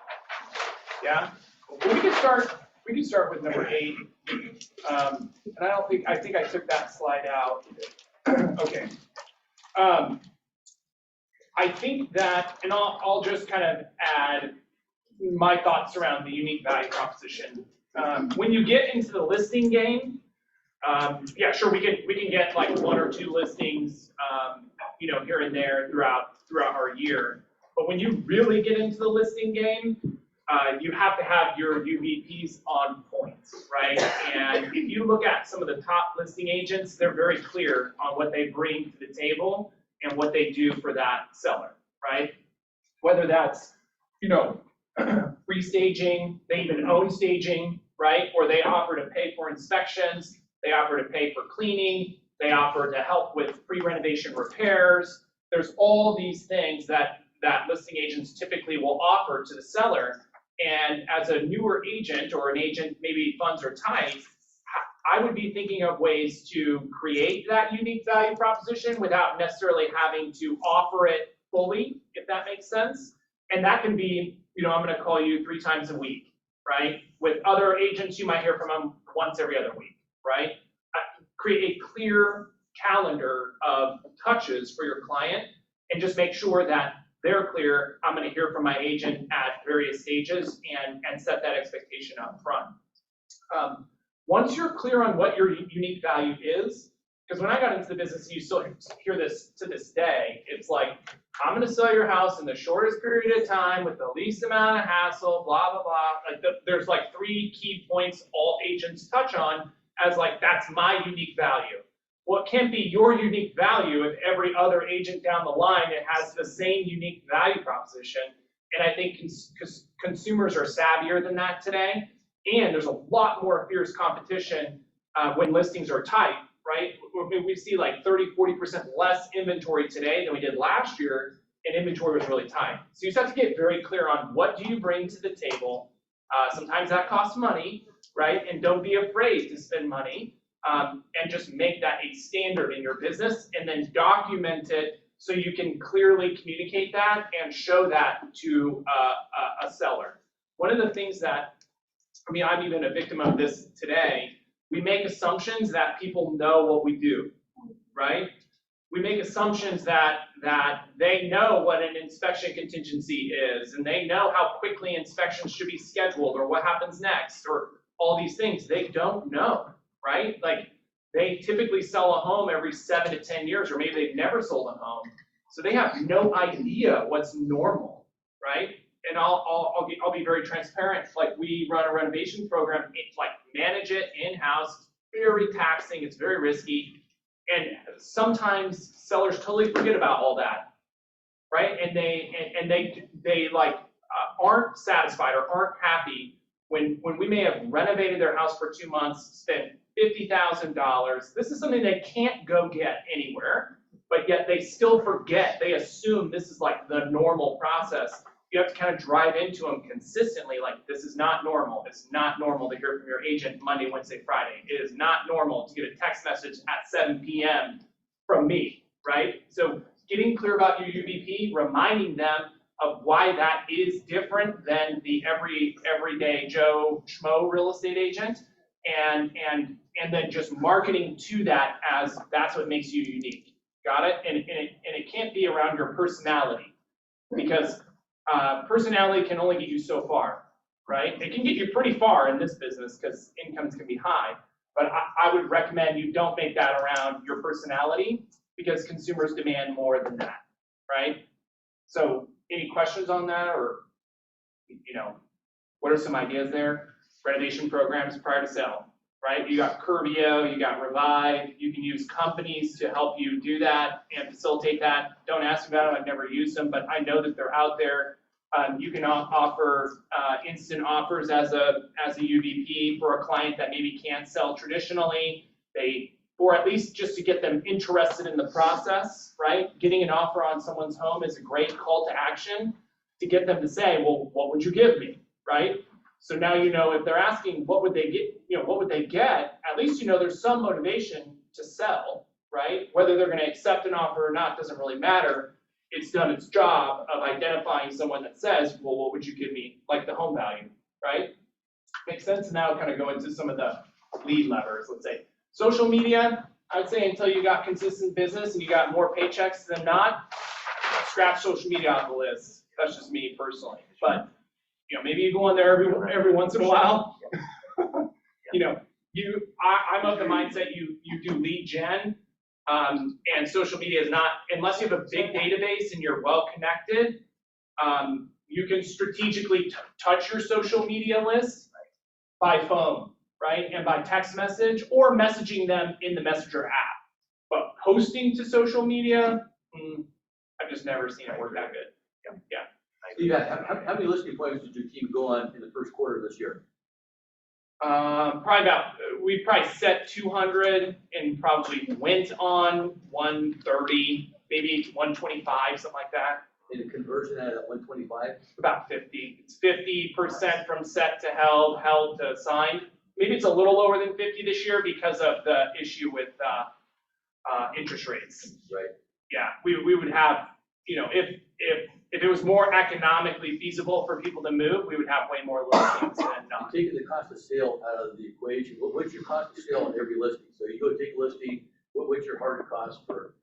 Yeah, well, we can start with number 8. And I think I took that slide out. Okay. I think that, and I'll just kind of add my thoughts around the unique value proposition. When you get into the listing game, yeah, sure, we can get like 1 or 2 listings, here and there throughout our year. But when you really get into the listing game, you have to have your UVPs on point, right? And if you look at some of the top listing agents, they're very clear on what they bring to the table and what they do for that seller, right? Whether that's, free staging, they even own staging, right? Or they offer to pay for inspections, they offer to pay for cleaning, they offer to help with pre-renovation repairs. There's all these things that listing agents typically will offer to the seller. And as a newer agent or an agent, maybe funds are tight, I would be thinking of ways to create that unique value proposition without necessarily having to offer it fully, if that makes sense. And that can be, I'm going to call you 3 times a week, right? With other agents, you might hear from them once every other week, right? Create a clear calendar of touches for your client and just make sure that they're clear. I'm going to hear from my agent at various stages and set that expectation up front. Once you're clear on what your unique value is, because when I got into the business, you still hear this to this day, it's like, I'm going to sell your house in the shortest period of time with the least amount of hassle, blah, blah, blah. Like there's like 3 key points all agents touch on as like, that's my unique value. Well, it can't be your unique value if every other agent down the line that has the same unique value proposition. And I think consumers are savvier than that today. And there's a lot more fierce competition when listings are tight, right? We see like 30–40% less inventory today than we did last year, and inventory was really tight. So you just have to get very clear on what do you bring to the table. Sometimes that costs money, right? And don't be afraid to spend money. And just make that a standard in your business and then document it so you can clearly communicate that and show that to a seller. One of the things that I mean, I'm even a victim of this today. We make assumptions that people know what we do, right? We make assumptions that they know what an inspection contingency is, and they know how quickly inspections should be scheduled, or what happens next, or all these things. They don't know, right? Like, they typically sell a home every 7 to 10 years, or maybe they've never sold a home. So they have no idea what's normal, right? And I'll be very transparent. Like, we run a renovation program, it's like manage it in-house, very taxing, it's very risky. And sometimes sellers totally forget about all that, right? And they aren't satisfied or aren't happy when we may have renovated their house for 2 months, spent $50,000. This is something they can't go get anywhere, but yet they still forget. They assume this is like the normal process. You have to kind of drive into them consistently, like, this is not normal. It's not normal to hear from your agent Monday, Wednesday, Friday. It is not normal to get a text message at 7 p.m. from me, right? So getting clear about your UVP, reminding them of why that is different than the everyday Joe Schmo real estate agent, and then just marketing to that as that's what makes you unique. Got it? And it can't be around your personality, because personality can only get you so far, right? It can get you pretty far in this business because incomes can be high, but I would recommend you don't make that around your personality, because consumers demand more than that, right? So any questions on that, or, what are some ideas there? Renovation programs prior to sale, right? You got Curvio, you got Revive, you can use companies to help you do that and facilitate that. Don't ask about them, I've never used them, but I know that they're out there. You can offer instant offers as a UVP for a client that maybe can't sell traditionally. Or at least just to get them interested in the process, right? Getting an offer on someone's home is a great call to action to get them to say, well, what would you give me, right? So now if they're asking what would they get, what would they get, at least there's some motivation to sell, right? Whether they're gonna accept an offer or not doesn't really matter. It's done its job of identifying someone that says, well, what would you give me, like the home value, right? Makes sense? Now kind of go into some of the lead levers, let's say. Social media, I'd say until you got consistent business and you got more paychecks than not, scratch social media off the list. That's just me personally. But maybe you go on there every once in a while. I'm of the mindset you do lead gen, and social media is not, unless you have a big database and you're well connected, you can strategically touch your social media list by phone, right? And by text message or messaging them in the Messenger app. But posting to social media, I've just never seen it work that good. Yeah. Steve, how many listing appointments did your team go on in the first quarter of this year? We probably set 200 and probably went on 130, maybe 125, something like that. And the conversion at 125? About 50. It's 50% from set to held to signed. Maybe it's a little lower than 50 this year because of the issue with interest rates. Right. Yeah, we would have, if it was more economically feasible for people to move, we would have way more listings than not. Taking the cost of sale out of the equation, what's your cost of sale on every listing? So you go take a listing, what's your hard cost for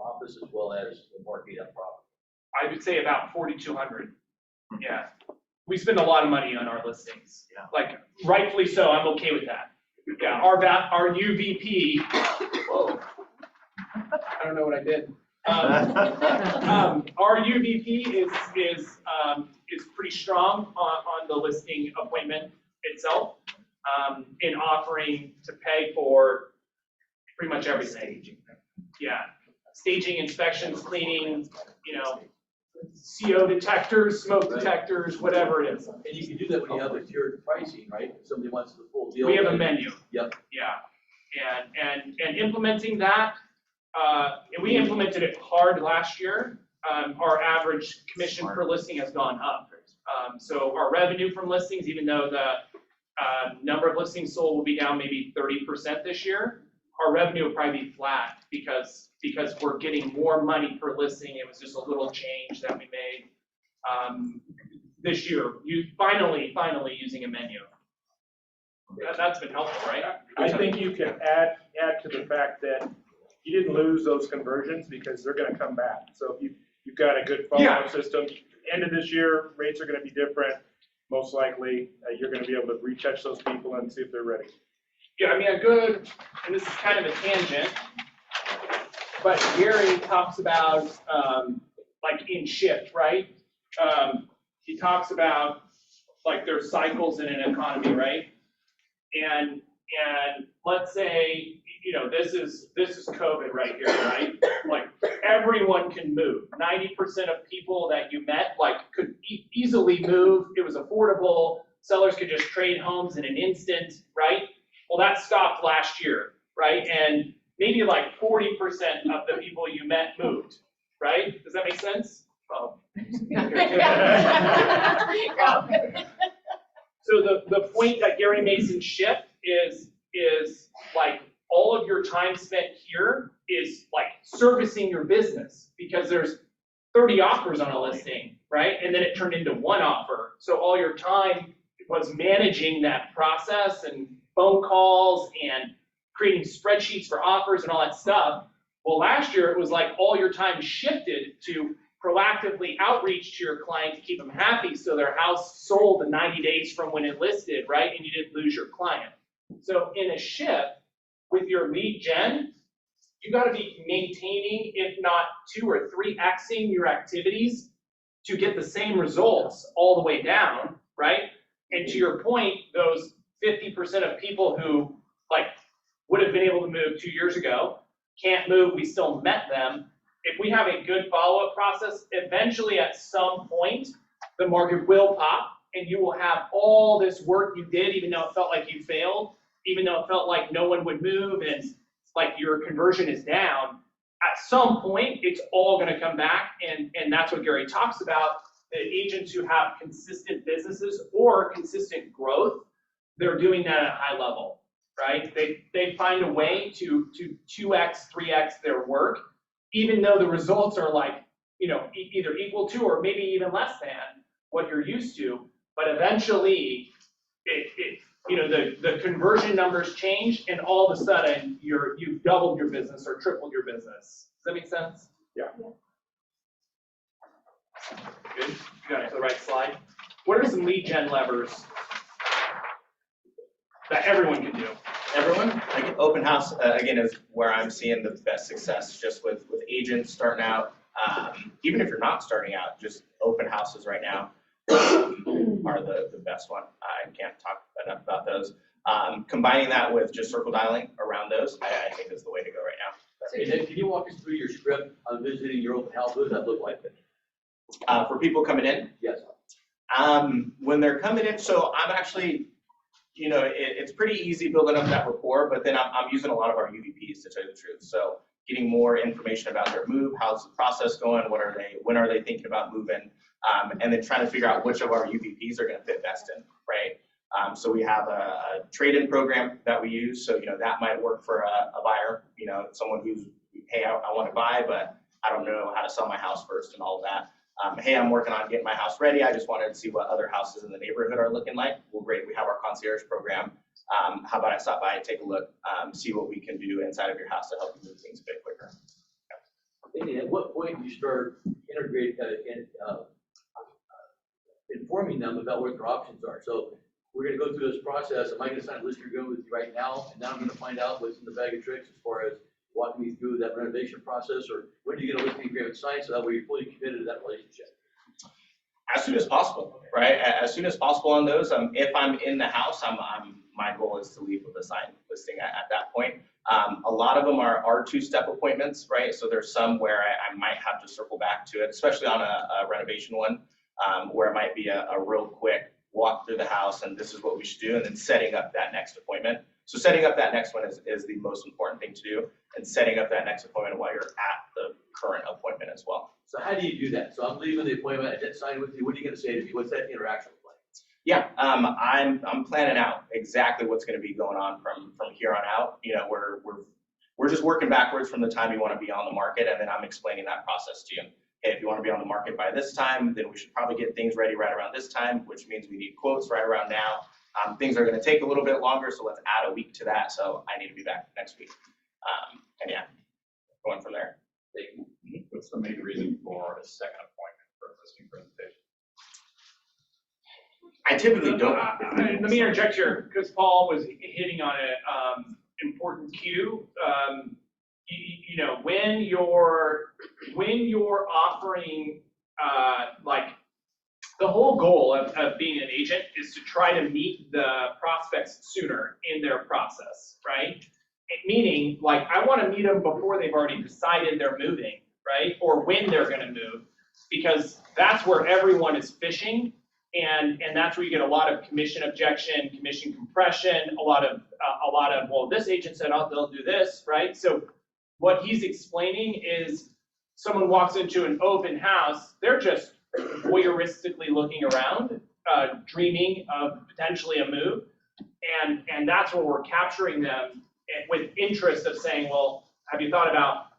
office as well as the market up property? I would say about 4,200. Yeah. We spend a lot of money on our listings. Yeah. Like, rightfully so, I'm okay with that. Yeah, our UVP, whoa, I don't know what I did. Our UVP is pretty strong on the listing appointment itself, in offering to pay for pretty much everything. Yeah, staging, inspections, cleaning, CO detectors, smoke detectors, whatever it is. And you can do that when you have a tiered pricing, right? If somebody wants the full deal. We have a menu. Yep. Yeah, and implementing that, and we implemented it hard last year. Our average commission per listing has gone up. So our revenue from listings, even though the number of listings sold will be down maybe 30% this year, our revenue will probably be flat because we're getting more money per listing. It was just a little change that we made. this year, finally using a menu. That's been helpful, right? I think you can add to the fact that you didn't lose those conversions because they're gonna come back. So if you've got a good follow-up system, end of this year, rates are gonna be different. Most likely, you're gonna be able to retouch those people and see if they're ready. Yeah, I mean, and this is kind of a tangent, but Gary talks about, like in shift, right? He talks about, like, there's cycles in an economy, right? And let's say, this is COVID right here, right? Like, everyone can move. 90% of people that you met, like, could easily move. It was affordable. Sellers could just trade homes in an instant, right? Well, that stopped last year, right? And maybe like 40% of the people you met moved, right? Does that make sense? Oh. So the point that Gary Mason shift is like all of your time spent here is like servicing your business because there's 30 offers on a listing, right? And then it turned into one offer. So all your time was managing that process and phone calls and creating spreadsheets for offers and all that stuff. Well, last year it was like all your time shifted to proactively outreach to your client to keep them happy so their house sold in 90 days from when it listed, right? And you didn't lose your client. So in a shift with your lead gen, you got to be maintaining, if not 2 or 3xing your activities to get the same results all the way down, right? And to your point, those 50% of people who like would have been able to move 2 years ago can't move, we still met them. If we have a good follow-up process, eventually at some point, the market will pop and you will have all this work you did, even though it felt like you failed, even though it felt like no one would move and like your conversion is down. At some point, it's all gonna come back and that's what Gary talks about. The agents who have consistent businesses or consistent growth, they're doing that at a high level, right? They find a way to 2x, 3x their work, even though the results are like, either equal to or maybe even less than what you're used to. But eventually, the conversion numbers change, and all of a sudden you've doubled your business or tripled your business. Does that make sense? Yeah. Good. You got it to the right slide. What are some lead gen levers that everyone can do? Everyone, like open house, again, is where I'm seeing the best success, just with agents starting out. Even if you're not starting out, just open houses right now are the best one. I can't talk enough about those. Combining that with just circle dialing around those, I think is the way to go right now. Hey, Nick, can you walk us through your script on visiting your open house? What does that look like? For people coming in? Yes. When they're coming in, so I'm actually, it's pretty easy building up that rapport, but then I'm using a lot of our UVPs to tell you the truth. So getting more information about their move, how's the process going, when are they thinking about moving, and then trying to figure out which of our UVPs are going to fit best in, right? So we have a trade-in program that we use. So, that might work for a buyer, someone who's, hey, I want to buy, but I don't know how to sell my house first and all of that. Hey, I'm working on getting my house ready. I just wanted to see what other houses in the neighborhood are looking like. Well, great. We have our concierge program. How about I stop by and take a look, see what we can do inside of your house to help you move things a bit quicker. And at what point do you start informing them about what their options are? So we're going to go through this process. Am I going to sign a listing agreement with you right now? And now I'm going to find out what's in the bag of tricks as far as walking me through that renovation process, or when do you get a listing agreement signed so that way you're fully committed to that relationship? As soon as possible, right? As soon as possible on those. If I'm in the house, my goal is to leave with a signed listing at that point. A lot of them are two-step appointments, right? So there's some where I might have to circle back to it, especially on a renovation one, where it might be a real quick walk through the house and this is what we should do, and then setting up that next appointment. So setting up that next one is the most important thing to do, and setting up that next appointment while you're at the current appointment as well. So how do you do that? So I'm leaving the appointment, I didn't sign with you. What are you going to say to me? What's that interaction like? Yeah, I'm planning out exactly what's going to be going on from here on out. We're just working backwards from the time you want to be on the market, and then I'm explaining that process to you. hey, if you want to be on the market by this time, then we should probably get things ready right around this time, which means we need quotes right around now. Things are going to take a little bit longer, so let's add a week to that. So I need to be back next week. And yeah, going from there. What's the main reason for a second appointment for a listing presentation? I typically don't. Let me interject here, because Paul was hitting on an important cue. You know, when you're offering, like, the whole goal of being an agent is to try to meet the prospects sooner in their process, right? Meaning, like, I want to meet them before they've already decided they're moving, right? Or when they're going to move, because that's where everyone is fishing. And that's where you get a lot of commission objection, commission compression, a lot of, well, this agent said, oh, they'll do this, right? So what he's explaining is someone walks into an open house, they're just voyeuristically looking around, dreaming of potentially a move. And that's where we're capturing them with interest of saying, well, have you thought about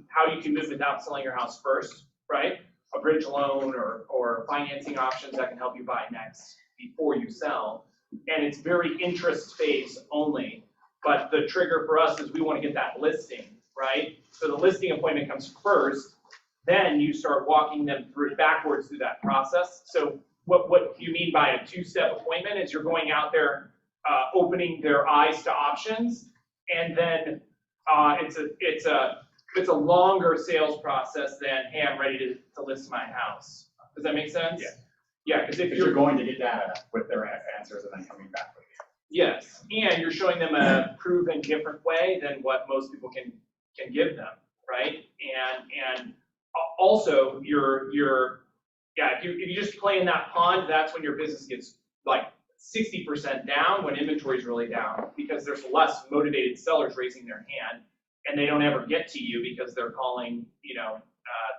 how you can move without selling your house first, right? A bridge loan or financing options that can help you buy next before you sell. And it's very interest phase only. But the trigger for us is we want to get that listing, right? So the listing appointment comes first, then you start walking them backwards through that process. So what you mean by a two-step appointment is you're going out there, opening their eyes to options, and then it's a longer sales process than, hey, I'm ready to list my house. Does that make sense? Yeah. Yeah, because if you're going to get data with their answers and then coming back with you. Yes, and you're showing them a proven different way than what most people can give them, right? And also if you just play in that pond, that's when your business gets like 60% down when inventory is really down, because there's less motivated sellers raising their hand, and they don't ever get to you because they're calling,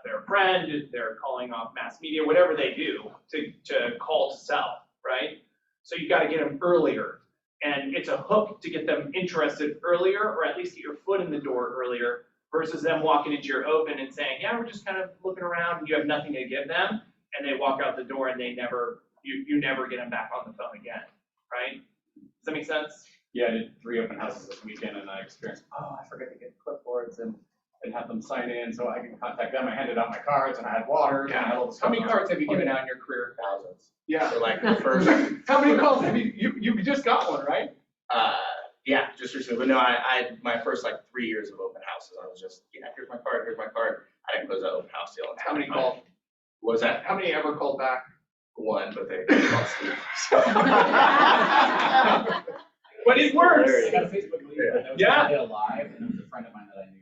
their friend, they're calling off mass media, whatever they do to call to sell, right? So you got to get them earlier. And it's a hook to get them interested earlier, or at least get your foot in the door earlier, versus them walking into your open and saying, yeah, we're just kind of looking around, and you have nothing to give them, and they walk out the door and you never get them back on the phone again, right? Does that make sense? Yeah, I did 3 open houses this weekend, and I experienced, I forgot to get clipboards and have them sign in so I can contact them. I handed out my cards, and I had water, and I had all this. How many cards have you given out in your career? Thousands. Yeah. So like the first. How many calls have you just got one, right? Yeah, just recently. But no, I my first like 3 years of open houses, I was just, here's my card. I didn't close that open house deal. How many called? What was that? How many ever called back? One, but they called Steve. But it works. I got a Facebook lead, but that was Yeah. alive, and it was a friend of mine that I knew.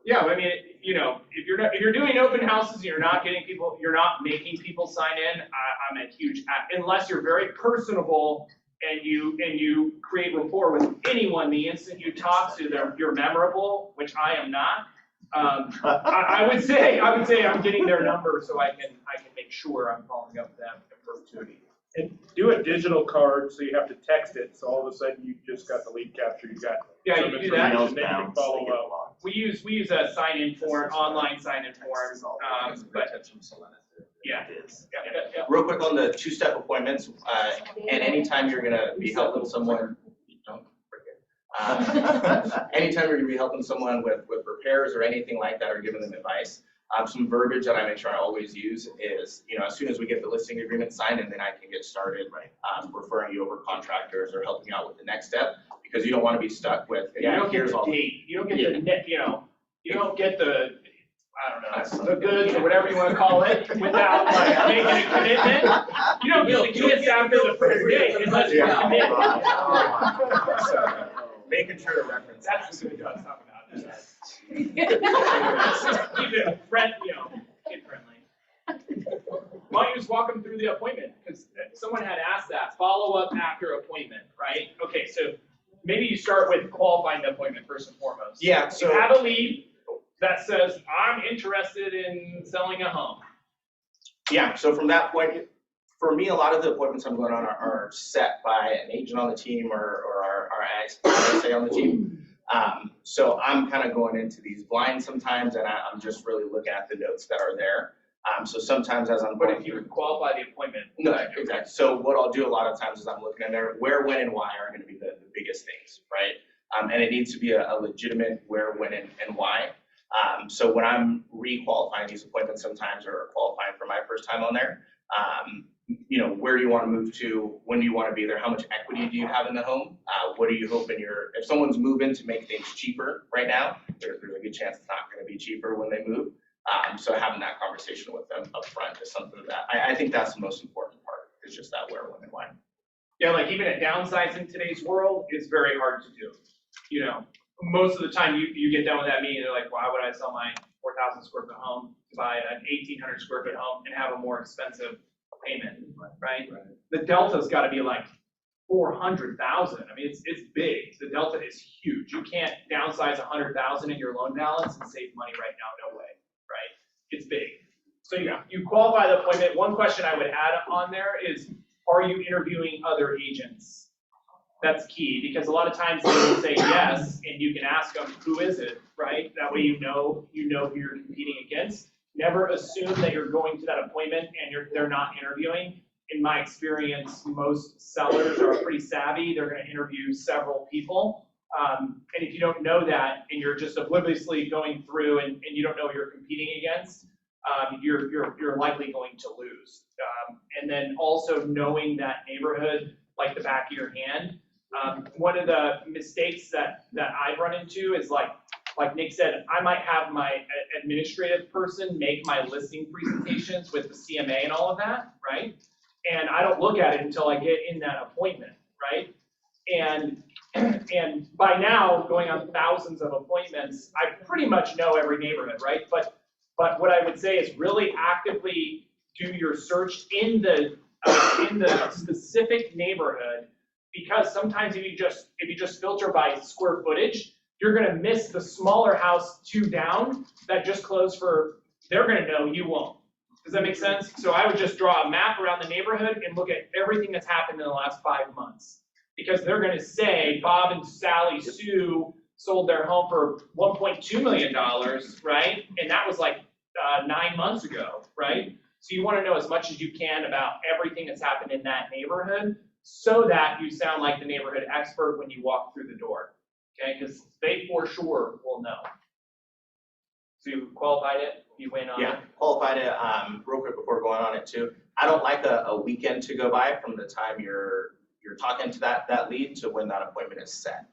Yeah, I mean, if you're doing open houses and you're not making people sign in, I'm a huge, unless you're very personable and you create rapport with anyone the instant you talk to them, you're memorable, which I am not. I would say I'm getting their number so I can make sure I'm following up with them in perpetuity. And do a digital card, so you have to text it, so all of a sudden you just got the lead capture, you got Yeah, some you do that. information, then you can follow up. We use a sign-in form, online sign-in form, but yeah. Real quick on the two-step appointments, and anytime you're gonna be helping someone, anytime you're gonna be helping someone with repairs or anything like that, or giving them advice, some verbiage that I make sure I always use is, as soon as we get the listing agreement signed, and then I can get started, referring you over contractors or helping you out with the next step, because you don't want to be stuck with, You don't get the date, you don't get the net, you don't get the, I don't know, the goods or whatever you want to call it, without like making a commitment. You don't get the goods after the first date unless you commit. Making sure to reference. That's the good stuff about that. Keep it kid friendly. Why don't you just walk them through the appointment? Because someone had asked that, follow up after appointment, right? Okay, so maybe you start with qualifying the appointment first and foremost. Yeah, so you have a lead that says, I'm interested in selling a home. Yeah, so from that point, for me, a lot of the appointments I'm going on are set by an agent on the team or our ISA on the team. So I'm kind of going into these blind sometimes, and I'm just really looking at the notes that are there. So sometimes as I'm But going if you through. would qualify the appointment. No, exactly. So what I'll do a lot of times is I'm looking in there, where, when, and why are going to be the biggest things, right? And it needs to be a legitimate where, when, and why. So when I'm re-qualifying these appointments sometimes, or qualifying for my first time on there, you know, where do you want to move to? When do you want to be there? How much equity do you have in the home? What are you hoping if someone's moving to make things cheaper right now, there's a good chance it's not going to be cheaper when they move. So having that conversation with them up front is something that I think that's the most important part, is just that where, when, and why. Yeah, like even a downsize in today's world is very hard to do. You know, most of the time you get done with that meeting, they're like, why would I sell my 4,000 square foot home to buy an 1,800 square foot home and have a more expensive payment, right? The delta's got to be like 400,000. I mean, it's big. The delta is huge. You can't downsize 100,000 in your loan balance and save money right now. No way, right? It's big. So you qualify the appointment. One question I would add on there is, are you interviewing other agents? That's key, because a lot of times they will say yes, and you can ask them, who is it, right? That way you know who you're competing against. Never assume that you're going to that appointment and they're not interviewing. In my experience, most sellers are pretty savvy. They're going to interview several people. And if you don't know that, and you're just obliviously going through and you don't know who you're competing against, you're likely going to lose. And then also knowing that neighborhood like the back of your hand. One of the mistakes that I've run into is like Nick said, I might have my administrative person make my listing presentations with the CMA and all of that, right? And I don't look at it until I get in that appointment, right? And by now, going on thousands of appointments, I pretty much know every neighborhood, right? But what I would say is really actively do your search in the specific neighborhood, because sometimes if you just filter by square footage, you're gonna miss the smaller house 2 down that just closed for, they're gonna know, you won't. Does that make sense? So I would just draw a map around the neighborhood and look at everything that's happened in the last 5 months. Because they're gonna say Bob and Sally Sue sold their home for $1.2 million, right? And that was like 9 months ago, right? So you wanna know as much as you can about everything that's happened in that neighborhood, so that you sound like the neighborhood expert when you walk through the door, okay? Because they for sure will know. So you qualified it, you went on it? Yeah, qualified it. Real quick before going on it too, I don't like a weekend to go by from the time you're talking to that lead to when that appointment is set.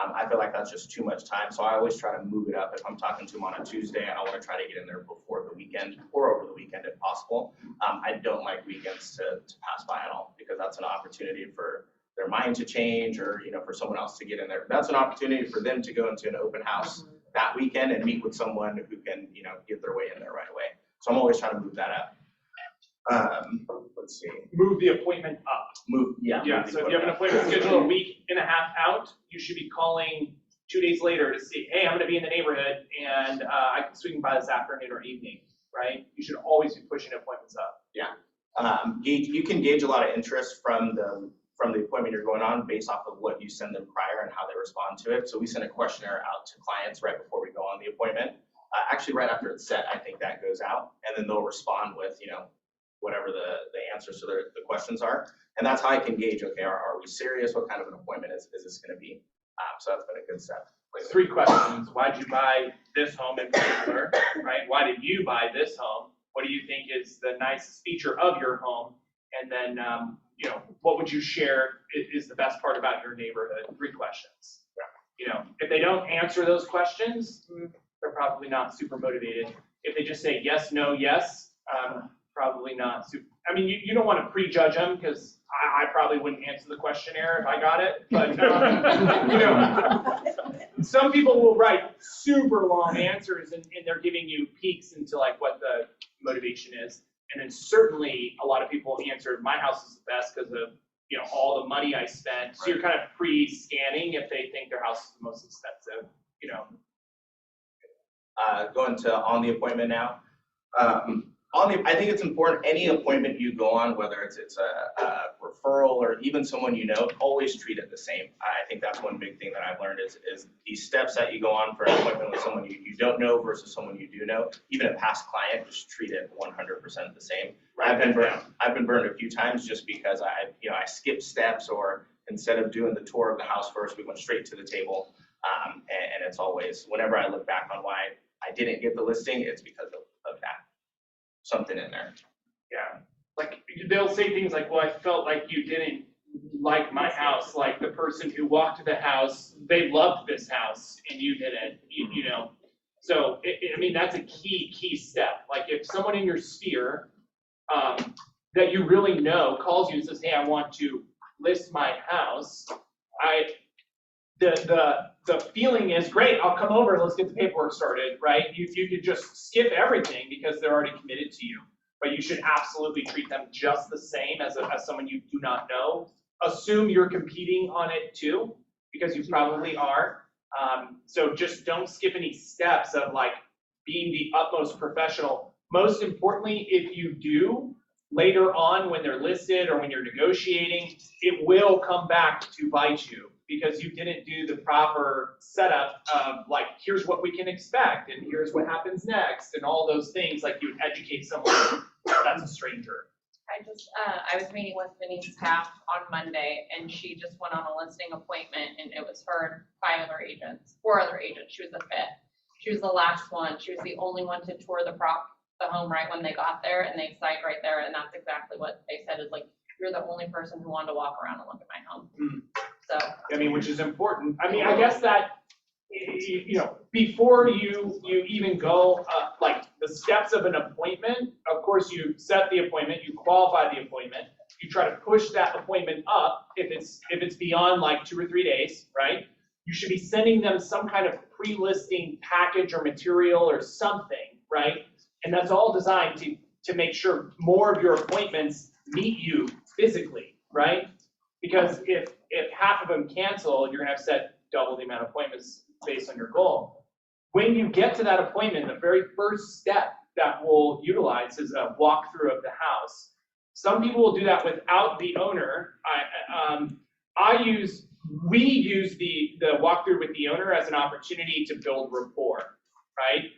I feel like that's just too much time, so I always try to move it up. If I'm talking to them on a Tuesday, I want to try to get in there before the weekend or over the weekend if possible. I don't like weekends to pass by at all, because that's an opportunity for their mind to change, or for someone else to get in there. That's an opportunity for them to go into an open house that weekend and meet with someone who can get their way in there right away. So I'm always trying to move that up. Let's see. Move the appointment up. Yeah. Yeah, so if you have an appointment scheduled a week and a half out, you should be calling 2 days later to see, hey, I'm gonna be in the neighborhood and I can swing by this afternoon or evening, right? You should always be pushing appointments up. Yeah. You can gauge a lot of interest from the appointment you're going on based off of what you send them prior and how they respond to it. So we send a questionnaire out to clients right before we go on the appointment. Actually, right after it's set, I think that goes out, and then they'll respond with, whatever the answers to the questions are. And that's how I can gauge, okay, are we serious? What kind of an appointment is this gonna be? So that's been a good step. 3 questions. Why'd you buy this home in particular, right? Why did you buy this home? What do you think is the nicest feature of your home? And then, what would you share is the best part about your neighborhood? 3 questions. If they don't answer those questions, they're probably not super motivated. If they just say yes, no, yes, probably not super. I mean, you don't want to prejudge them, because I probably wouldn't answer the questionnaire if I got it. But some people will write super long answers, and they're giving you peeks into like what the motivation is. And then certainly a lot of people answered, my house is the best because of all the money I spent. So you're kind of pre-scanning if they think their house is the most expensive. Going to on the appointment now. I think it's important, any appointment you go on, whether it's a referral or even someone you know, always treat it the same. I think that's one big thing that I've learned is these steps that you go on for an appointment with someone you don't know versus someone you do know. Even a past client, just treat it 100% the same. I've been burned a few times just because I skipped steps, or instead of doing the tour of the house first, we went straight to the table. And it's always, whenever I look back on why I didn't get the listing, it's because of that. Something in there. Yeah, like they'll say things like, well, I felt like you didn't like my house, like the person who walked to the house, they loved this house and you didn't, you know. So, I mean, that's a key step. Like if someone in your sphere that you really know calls you and says, hey, I want to list my house, the feeling is, great, I'll come over, let's get the paperwork started, right? You could just skip everything because they're already committed to you, but you should absolutely treat them just the same as someone you do not know. Assume you're competing on it too, because you probably are. So just don't skip any steps of like being the utmost professional. Most importantly, if you do, later on when they're listed or when you're negotiating, it will come back to bite you, because you didn't do the proper setup of like, here's what we can expect and here's what happens next and all those things, like you would educate someone that's a stranger. I was meeting with Vinny's staff on Monday, and she just went on a listing appointment, and it was her and 4 other agents. She was the 5th. She was the last one. She was the only one to tour the home right when they got there, and they signed right there, and that's exactly what they said, is like, you're the only person who wanted to walk around and look at my home. So, I mean, which is important. I mean, I guess that, you know, before you even go, like the steps of an appointment, of course, you set the appointment, you qualify the appointment, you try to push that appointment up if it's beyond like 2 or 3 days, right? You should be sending them some kind of pre-listing package or material or something, right? And that's all designed to make sure more of your appointments meet you physically, right? Because if half of them cancel, you're gonna have to set double the amount of appointments based on your goal. When you get to that appointment, the very first step that we'll utilize is a walkthrough of the house. Some people will do that without the owner. We use the walkthrough with the owner as an opportunity to build rapport, right?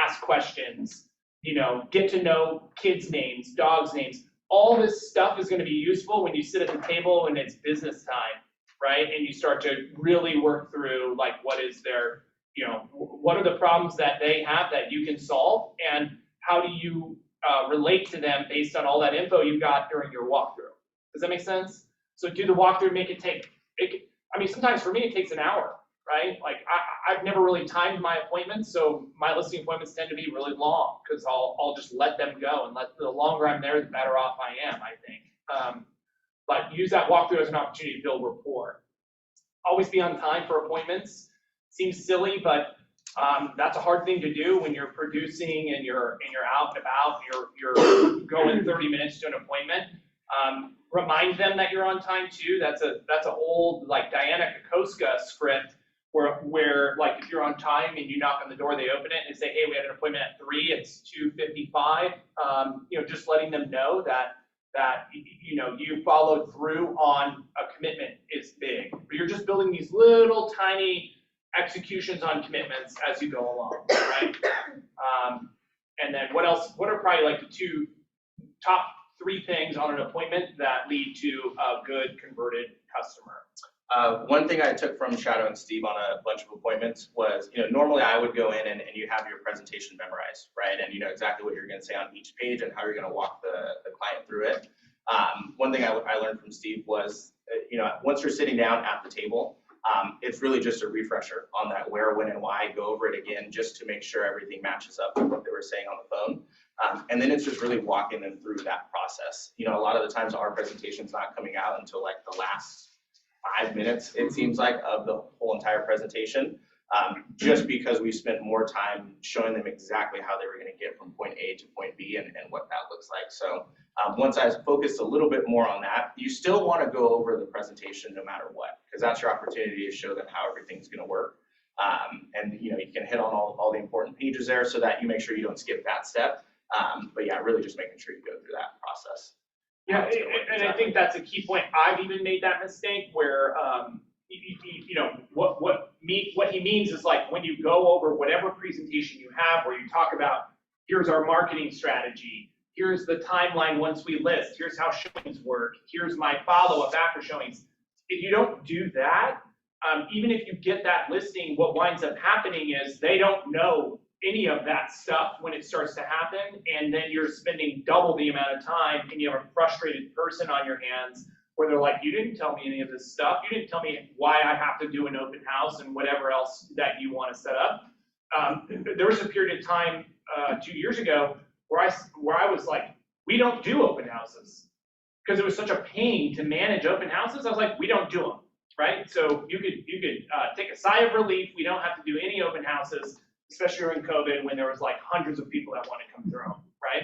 Ask questions, you know, get to know kids' names, dogs' names. All this stuff is going to be useful when you sit at the table and it's business time, right? And you start to really work through like what is their, you know, what are the problems that they have that you can solve, and how do you relate to them based on all that info you got during your walkthrough. Does that make sense? So do the walkthrough, make it take, I mean, sometimes for me it takes an hour, right? Like I've never really timed my appointments, so my listing appointments tend to be really long because I'll just let them go, and the longer I'm there, the better off I am, I think. But use that walkthrough as an opportunity to build rapport. Always be on time for appointments. Seems silly, but that's a hard thing to do when you're producing and you're out and about, and you're going 30 minutes to an appointment. Remind them that you're on time too. That's an old like Diana Kokoska script where like if you're on time and you knock on the door, they open it and say, hey, we had an appointment at 3, it's 2:55. You know, just letting them know that you know you followed through on a commitment is big. But you're just building these little tiny executions on commitments as you go along, right? And then what else? What are probably like the top 3 things on an appointment that lead to a good converted customer? One thing I took from shadowing Steve on a bunch of appointments was, you know, normally I would go in and you have your presentation memorized, right? And you know exactly what you're going to say on each page and how you're going to walk the client through it. One thing I learned from Steve was, you know, once you're sitting down at the table, it's really just a refresher on that where, when, and why. Go over it again just to make sure everything matches up with what they were saying on the phone. And then it's just really walking them through that process. You know, a lot of the times our presentation's not coming out until like the last 5 minutes, it seems like, of the whole entire presentation, just because we spent more time showing them exactly how they were going to get from point A to point B and what that looks like. So once I focused a little bit more on that, you still want to go over the presentation no matter what, because that's your opportunity to show them how everything's going to work. And you know, you can hit on all the important pages there so that you make sure you don't skip that step. But yeah, really just making sure you go through that process. Yeah, and I think that's a key point. I've even made that mistake where, you know, what he means is like when you go over whatever presentation you have, where you talk about, here's our marketing strategy, here's the timeline once we list, here's how showings work, here's my follow-up after showings. If you don't do that, even if you get that listing, what winds up happening is they don't know any of that stuff when it starts to happen, and then you're spending double the amount of time, and you have a frustrated person on your hands where they're like, you didn't tell me any of this stuff, you didn't tell me why I have to do an open house and whatever else that you want to set up. There was a period of time 2 years ago where I was like, we don't do open houses, because it was such a pain to manage open houses. I was like, we don't do them, right? So you could take a sigh of relief. We don't have to do any open houses, especially during COVID when there was like hundreds of people that want to come through them, right?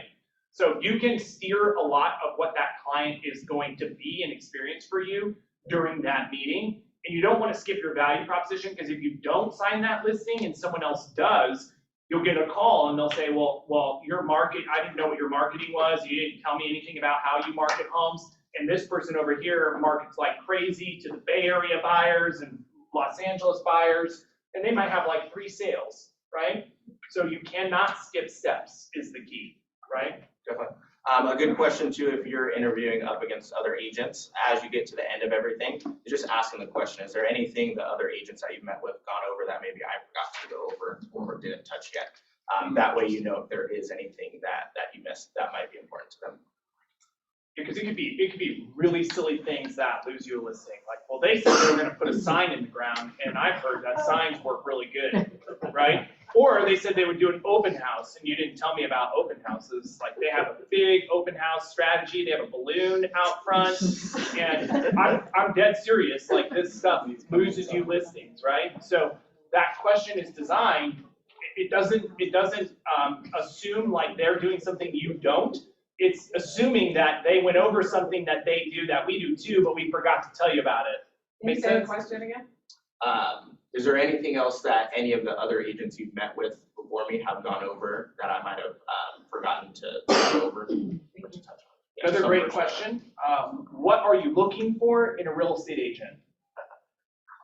So you can steer a lot of what that client is going to be and experience for you during that meeting. And you don't want to skip your value proposition, because if you don't sign that listing and someone else does, you'll get a call and they'll say, well, your market, I didn't know what your marketing was. You didn't tell me anything about how you market homes. And this person over here markets like crazy to the Bay Area buyers and Los Angeles buyers, and they might have like 3 sales, right? So you cannot skip steps is the key, right? Definitely. A good question too, if you're interviewing up against other agents, as you get to the end of everything, you're just asking the question, is there anything the other agents that you've met with gone over that maybe I forgot to go over or didn't touch yet? That way you know if there is anything that you missed that might be important to them. Because it could be really silly things that lose you a listing. Like, well, they said they were going to put a sign in the ground, and I've heard that signs work really good, right? Or they said they would do an open house, and you didn't tell me about open houses. Like, they have a big open house strategy. They have a balloon out front, and I'm dead serious. Like, this stuff loses you listings, right? So that question is designed. It doesn't assume like they're doing something you don't. It's assuming that they went over something that they do that we do too, but we forgot to tell you about it. Make sense? Question again? Is there anything else that any of the other agents you've met with before me have gone over that I might have forgotten to go over or to touch on? Another great question. What are you looking for in a real estate agent?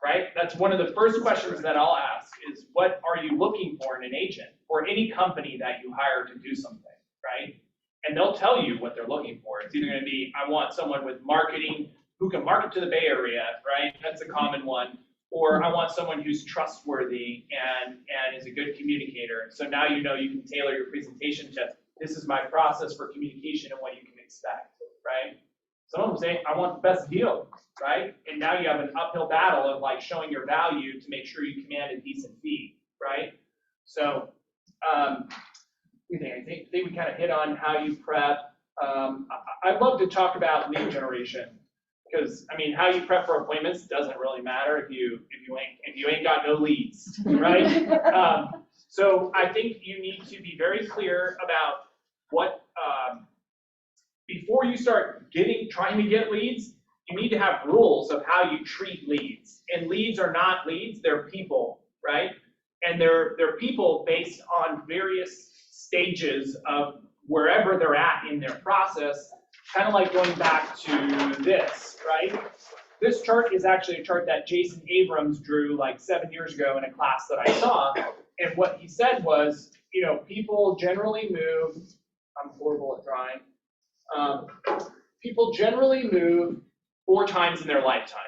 Right? That's one of the first questions that I'll ask is, what are you looking for in an agent or any company that you hire to do something, right? And they'll tell you what they're looking for. It's either going to be, I want someone with marketing who can market to the Bay Area, right? That's a common one. Or I want someone who's trustworthy and is a good communicator. So now you know you can tailor your presentation to, this is my process for communication and what you can expect, right? Some of them say, I want the best deal, right? And now you have an uphill battle of like showing your value to make sure you command a decent fee, right? So, I think we kind of hit on how you prep. I'd love to talk about lead generation, because I mean, how you prep for appointments doesn't really matter if you ain't got no leads, right? So I think you need to be very clear about what before you start trying to get leads. You need to have rules of how you treat leads, and leads are not leads; they're people, right? And they're people based on various stages of wherever they're at in their process, kind of like going back to this, right? This chart is actually a chart that Jason Abrams drew like 7 years ago in a class that I saw. And what he said was, people generally move, I'm horrible at drawing, people generally move 4 times in their lifetime,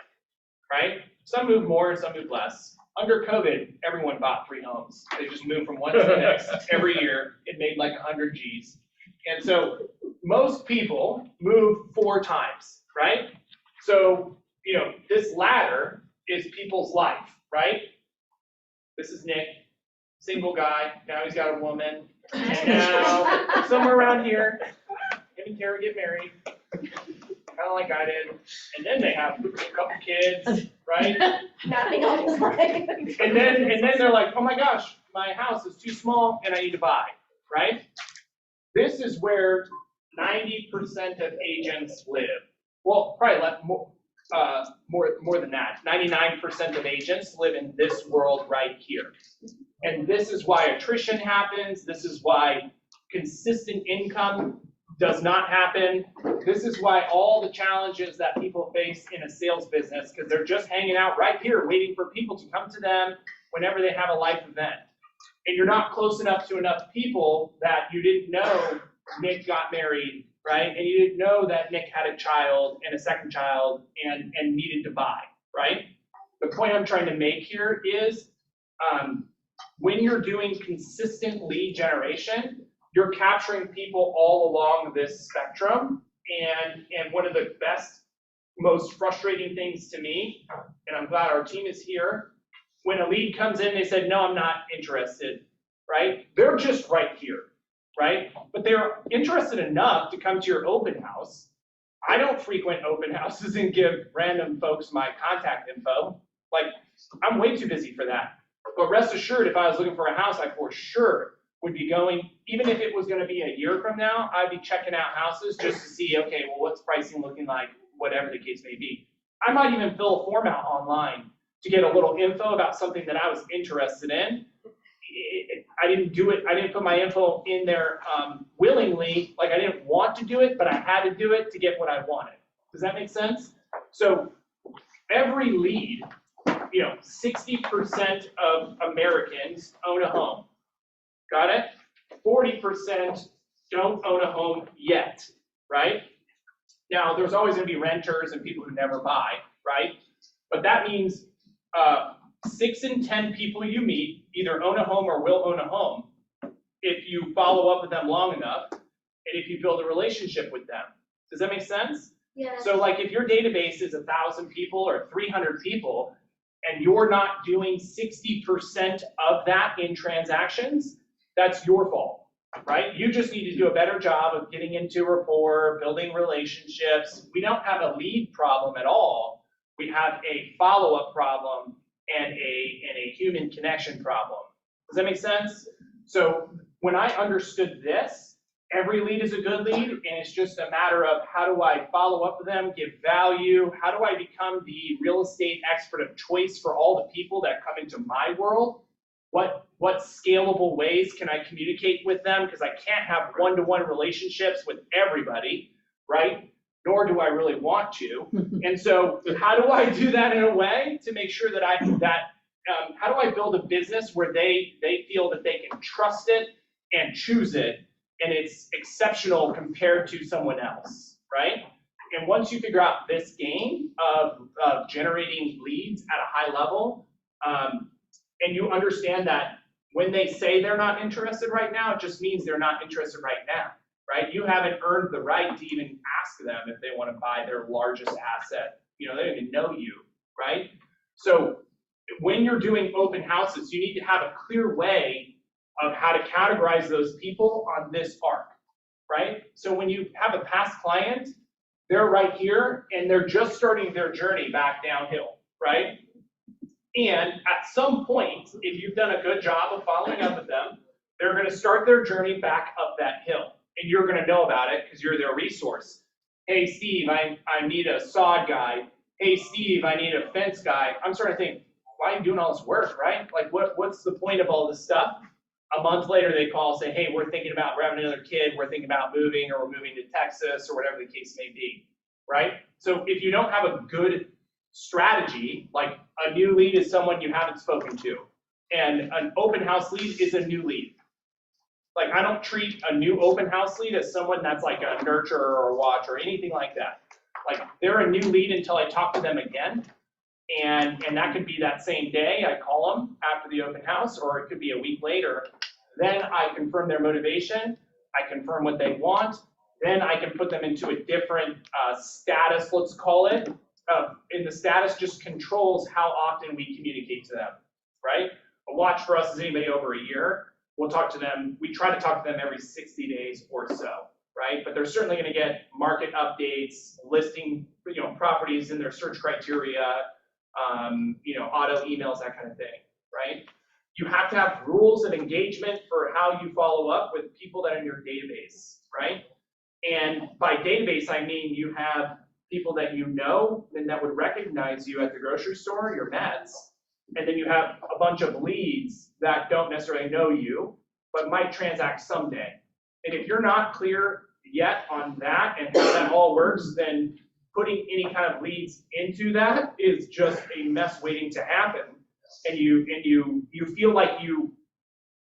right? Some move more, some move less. Under COVID, everyone bought 3 homes. They just moved from one to the next every year. It made like 100 G's. And so most people move 4 times, right? So, this ladder is people's life, right? This is Nick, single guy. Now he's got a woman. And now somewhere around here, him and Tara get married, kind of like I did. And then they have a couple kids, right? Nothing else like. And then they're like, oh my gosh, my house is too small and I need to buy, right? This is where 90% of agents live. Well, probably more than that. 99% of agents live in this world right here. And this is why attrition happens. This is why consistent income does not happen. This is why all the challenges that people face in a sales business, because they're just hanging out right here waiting for people to come to them whenever they have a life event. And you're not close enough to enough people that you didn't know Nick got married, right? And you didn't know that Nick had a child and a second child and needed to buy, right? The point I'm trying to make here is when you're doing consistent lead generation, you're capturing people all along this spectrum. And one of the best, most frustrating things to me, and I'm glad our team is here, when a lead comes in, they said, no, I'm not interested, right? They're just right here, right? But they're interested enough to come to your open house. I don't frequent open houses and give random folks my contact info. Like, I'm way too busy for that. But rest assured, if I was looking for a house, I for sure would be going, even if it was gonna be a year from now, I'd be checking out houses just to see, okay, well, what's pricing looking like, whatever the case may be. I might even fill a form out online to get a little info about something that I was interested in. I didn't do it, I didn't put my info in there willingly, like I didn't want to do it, but I had to do it to get what I wanted. Does that make sense? So every lead, 60% of Americans own a home. Got it? 40% don't own a home yet, right? Now, there's always gonna be renters and people who never buy, right? But that means 6 in 10 people you meet either own a home or will own a home if you follow up with them long enough and if you build a relationship with them. Does that make sense? Yeah. So like if your database is 1,000 people or 300 people and you're not doing 60% of that in transactions, that's your fault, right? You just need to do a better job of getting into rapport, building relationships. We don't have a lead problem at all. We have a follow-up problem and a human connection problem. Does that make sense? So when I understood this, every lead is a good lead, and it's just a matter of how do I follow up with them, give value, how do I become the real estate expert of choice for all the people that come into my world? What scalable ways can I communicate with them? Because I can't have one-to-one relationships with everybody, right? Nor do I really want to. And so how do I do that in a way to make sure that how do I build a business where they feel that they can trust it and choose it and it's exceptional compared to someone else, right? And once you figure out this game of generating leads at a high level, and you understand that when they say they're not interested right now, it just means they're not interested right now, right? You haven't earned the right to even ask them if they want to buy their largest asset. They don't even know you, right? So when you're doing open houses, you need to have a clear way of how to categorize those people on this arc, right? So when you have a past client, they're right here and they're just starting their journey back downhill, right? And at some point, if you've done a good job of following up with them, they're going to start their journey back up that hill. And you're going to know about it because you're their resource. Hey, Steve, I need a sod guy. Hey, Steve, I need a fence guy. I'm starting to think, why are you doing all this work, right? Like, what's the point of all this stuff? A month later, they call, say, hey, we're thinking about having another kid. We're thinking about moving, or we're moving to Texas, or whatever the case may be, right? So if you don't have a good strategy, like a new lead is someone you haven't spoken to, and an open house lead is a new lead. Like I don't treat a new open house lead as someone that's like a nurturer or a watch or anything like that. Like they're a new lead until I talk to them again, and that could be that same day I call them after the open house, or it could be a week later. Then I confirm their motivation, I confirm what they want, then I can put them into a different status, let's call it. And the status just controls how often we communicate to them, right? A watch for us is anybody over a year. We'll talk to them, we try to talk to them every 60 days or so, right? But they're certainly gonna get market updates, listing, properties in their search criteria, auto emails, that kind of thing, right? You have to have rules of engagement for how you follow up with people that are in your database, right? And by database, I mean you have people that you know and that would recognize you at the grocery store, your Mets, and then you have a bunch of leads that don't necessarily know you, but might transact someday. And if you're not clear yet on that and how that all works, then putting any kind of leads into that is just a mess waiting to happen. And you feel like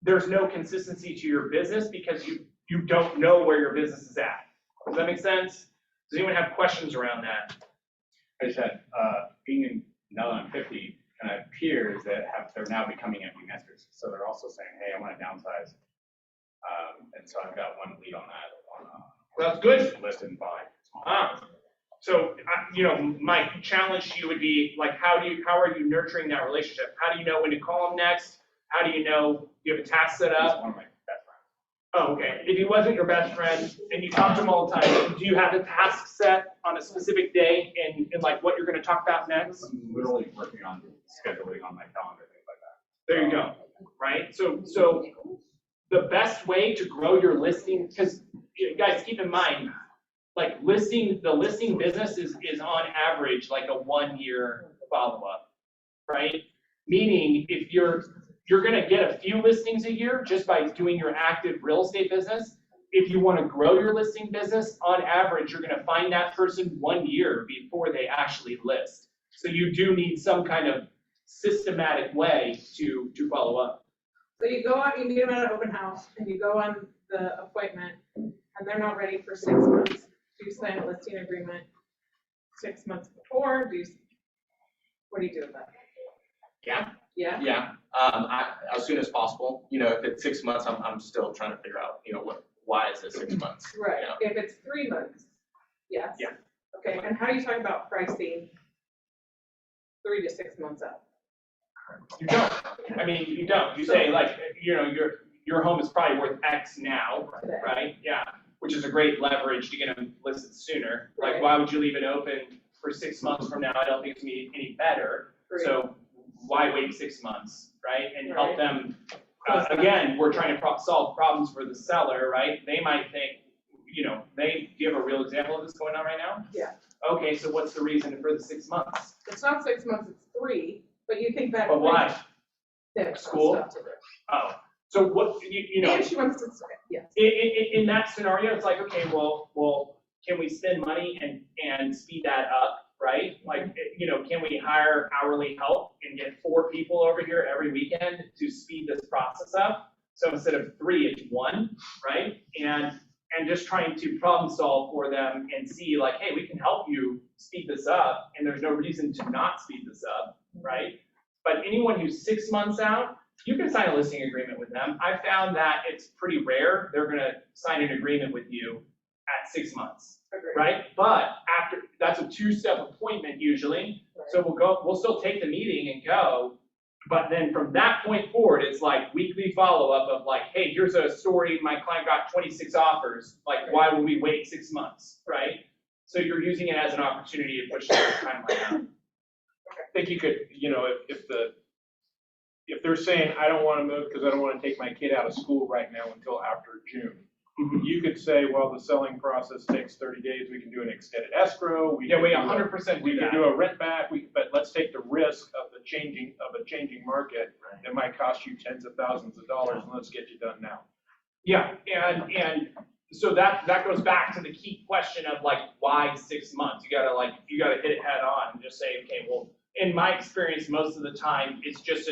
there's no consistency to your business because you don't know where your business is at. Does that make sense? Does anyone have questions around that? I just had, being in, now that I'm 50, and I have peers that they're now becoming empty nesters. So they're also saying, hey, I want to downsize. And so I've got one lead on that. That's good. List and buy. So, my challenge to you would be like, how are you nurturing that relationship? How do you know when to call them next? How do you know, do you have a task set He's up? one of my best friends. Oh, okay. If he wasn't your best friend and you talk to him all the time, do you have a task set on a specific day and like what you're going to talk about next? I'm literally working on scheduling on my calendar, things like that. There you go. Right? So the best way to grow your listing, because guys, keep in mind, like the listing business is on average like a 1-year follow-up, right? Meaning if you're gonna get a few listings a year just by doing your active real estate business. If you want to grow your listing business, on average, you're gonna find that person 1 year before they actually list. So you do need some kind of systematic way to follow up. So you go out, you meet them at an open house, and you go on the appointment, and they're not ready for 6 months. Do you sign a listing agreement 6 months before? What do you do with that? Yeah. Yeah? Yeah, as soon as possible. If it's 6 months, I'm still trying to figure out, why is it 6 months? Right. If it's 3 months, yes? Yeah. Okay, and how do you talk about pricing 3 to 6 months out? You don't. I mean, you don't. You say like, your home is probably worth X now, right? Yeah, which is a great leverage to get them listed sooner. Like, Right. why would you leave it open for 6 months from now? I don't think it's gonna be any better. Right. So why wait 6 months, right? And help Right. them, again, we're trying to solve problems for the seller, right? They might think, do you have a real example of this going on right now? Yeah. Okay, so what's the reason for the 6 months? It's not 6 months, it's 3, but you think that. But why? There's School? stuff to do. Oh, so what, And she wants to, yes. in that scenario, it's like, okay, well, can we spend money and speed that up, right? Like, can we hire hourly help and get 4 people over here every weekend to speed this process up? So instead of 3, it's 1, right? And just trying to problem solve for them and see like, hey, we can help you speed this up, and there's no reason to not speed this up, right? But anyone who's 6 months out, you can sign a listing agreement with them. I found that it's pretty rare they're gonna sign an agreement with you at 6 months, Agreed. right? But after, that's a 2-step appointment usually. So we'll still take the meeting and go, but then from that point forward, it's like weekly follow-up of like, hey, here's a story, my client got 26 offers, like why would we wait 6 months, right? So you're using it as an opportunity to push the timeline out. I think you could, if they're saying, I don't want to move because I don't want to take my kid out of school right now until after June. You could say, well, the selling process takes 30 days. We can do an extended escrow. We 100% We do can that. do a rent back. But let's take the risk of a changing market that might cost you tens of thousands of dollars, and let's get you done now. Yeah, and so that goes back to the key question of like, why 6 months? You gotta hit it head on and just say, okay, well, in my experience, most of the time, it's just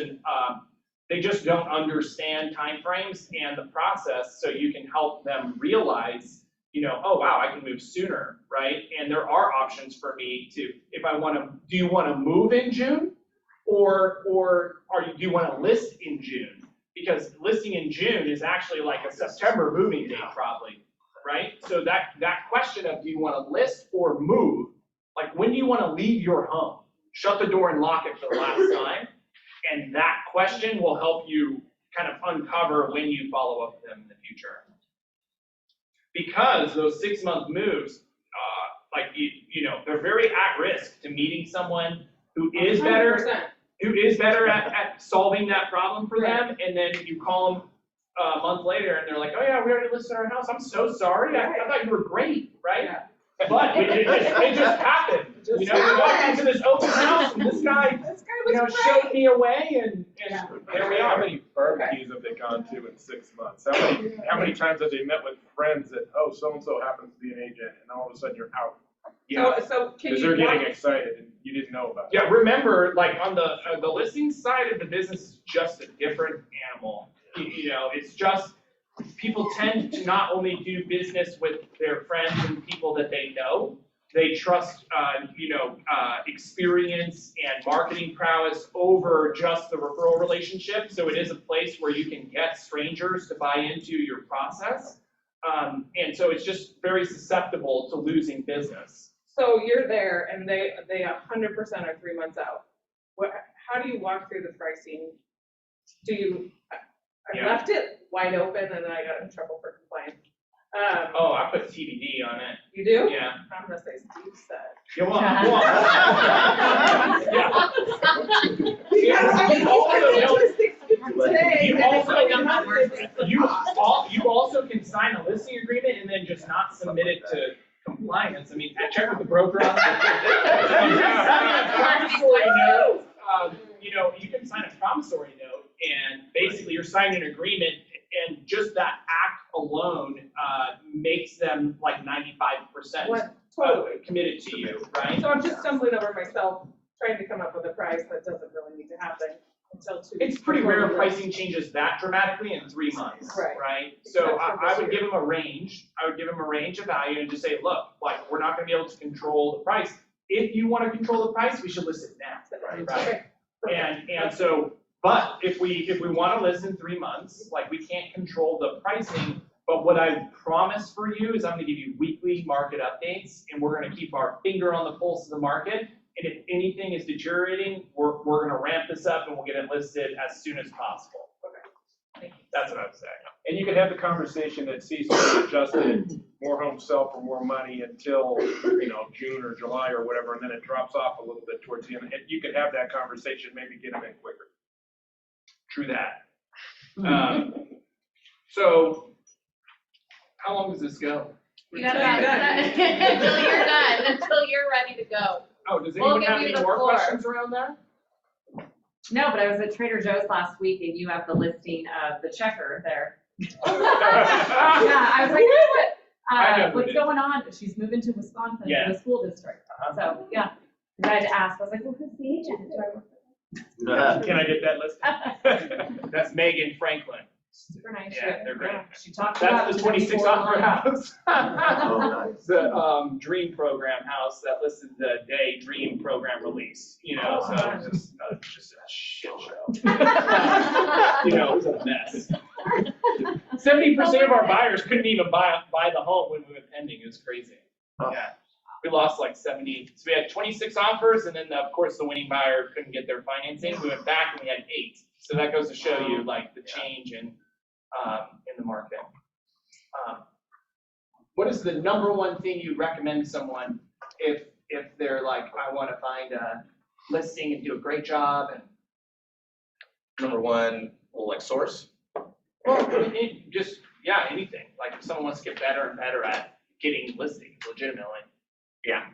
they just don't understand timeframes and the process, so you can help them realize, oh wow, I can move sooner, right? And there are options for me to, if I want to, do you want to move in June? Or do you want to list in June? Because listing in June is actually like a September moving date probably, right? So that question of do you want to list or move, like when do you want to leave your home? Shut the door and lock it for the last time. And that question will help you kind of uncover when you follow up with them in the future. Because those 6-month moves, they're very at risk to meeting someone who is better, 100%. at solving that problem for them, and then you call them a month later and they're like, oh yeah, we already listed our house. I'm so sorry. I thought you were great, right? Yeah. But it just happened. We walked into this open house and this guy showed me a way, and here we How are. many barbecues have they gone to in 6 months? How many times have they met with friends that, oh, so-and-so happens to be an agent, and all of a sudden you're out? So can Because you? they're getting excited and you didn't know about it. Yeah, remember, like on the listing side of the business is just a different animal. You know, it's just, people tend to not only do business with their friends and people that they know, they trust, experience and marketing prowess over just the referral relationship. So it is a place where you can get strangers to buy into your process. And so it's just very susceptible to losing business. So you're there and they 100% are 3 months out. How do you walk through the pricing? I left it wide open and then I got in trouble for compliance. I put TBD on it. You do? Yeah. I'm gonna say Steve said. You also can sign a listing agreement and then just not submit it to compliance. I mean, I checked with the broker on you can sign a promissory note and basically you're signing an agreement and just that act alone makes them like 95% committed to you, right? So I'm just stumbling over myself trying to come up with a price that doesn't really need to happen until 2 weeks. It's pretty rare pricing changes that dramatically in 3 months, right? So I would give them a range. I would give them a range of value and just say, look, like we're not gonna be able to control the price. If you wanna control the price, we should list it now, right? And so, but if we wanna list in 3 months, like we can't control the pricing, but what I promise for you is I'm gonna give you weekly market updates and we're gonna keep our finger on the pulse of the market. And if anything is deteriorating, we're gonna ramp this up and we'll get it listed as soon as possible. Okay. That's what I would say. And you can have the conversation that CISO adjusted more homes sell for more money until, June or July or whatever, and then it drops off a little bit towards the end. And you could have that conversation, maybe get them in quicker. True that. So, how long does this go? You gotta be done. Until you're done, until you're ready to go. Oh, does anyone have any more questions around that? No, but I was at Trader Joe's last week and you have the listing of the checker there. Yeah, I was like, what's going on? She's moving to Wisconsin, to the school district. So, yeah, I had to ask. I was like, well, who's the agent? Do I work with? Can I get that listing? That's Megan Franklin. Super nice. Yeah, they're great. She talked about That's the 26 offer house. Oh, nice. The Dream Program house that listed the day Dream Program release. So it's just a shit show. It was a mess. 70% of our buyers couldn't even buy the home when we went pending. It was crazy. Yeah. We lost like 70. So we had 26 offers, and then of course the winning buyer couldn't get their financing. We went back and we had 8. So that goes to show you like the change in the market. What is the number one thing you recommend to someone if they're like, I want to find a listing and do a great job? And Number one, like source. well, anything. Like if someone wants to get better and better at getting listings legitimately. Yeah.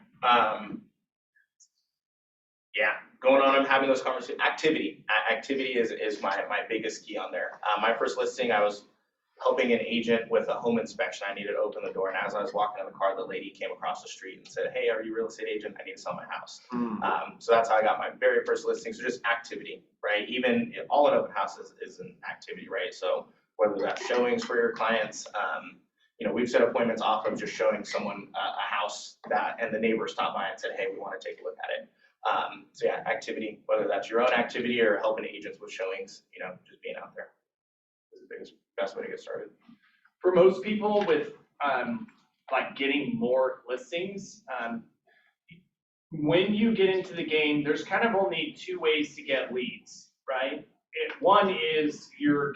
Going on and having those conversations. Activity is my biggest key on there. My first listing, I was helping an agent with a home inspection. I needed to open the door, and as I was walking in the car, the lady came across the street and said, "Hey, are you a real estate agent? I need to sell my house." So that's how I got my very first listing. So just activity, right? Even all an open house is an activity, right? So whether that's showings for your clients, we've set appointments off of just showing someone a house and the neighbor stopped by and said, "Hey, we want to take a look at it." So yeah, activity, whether that's your own activity or helping agents with showings, just being out there is the best way to get started. For most people with like getting more listings, when you get into the game, there's kind of only 2 ways to get leads, right? One is you're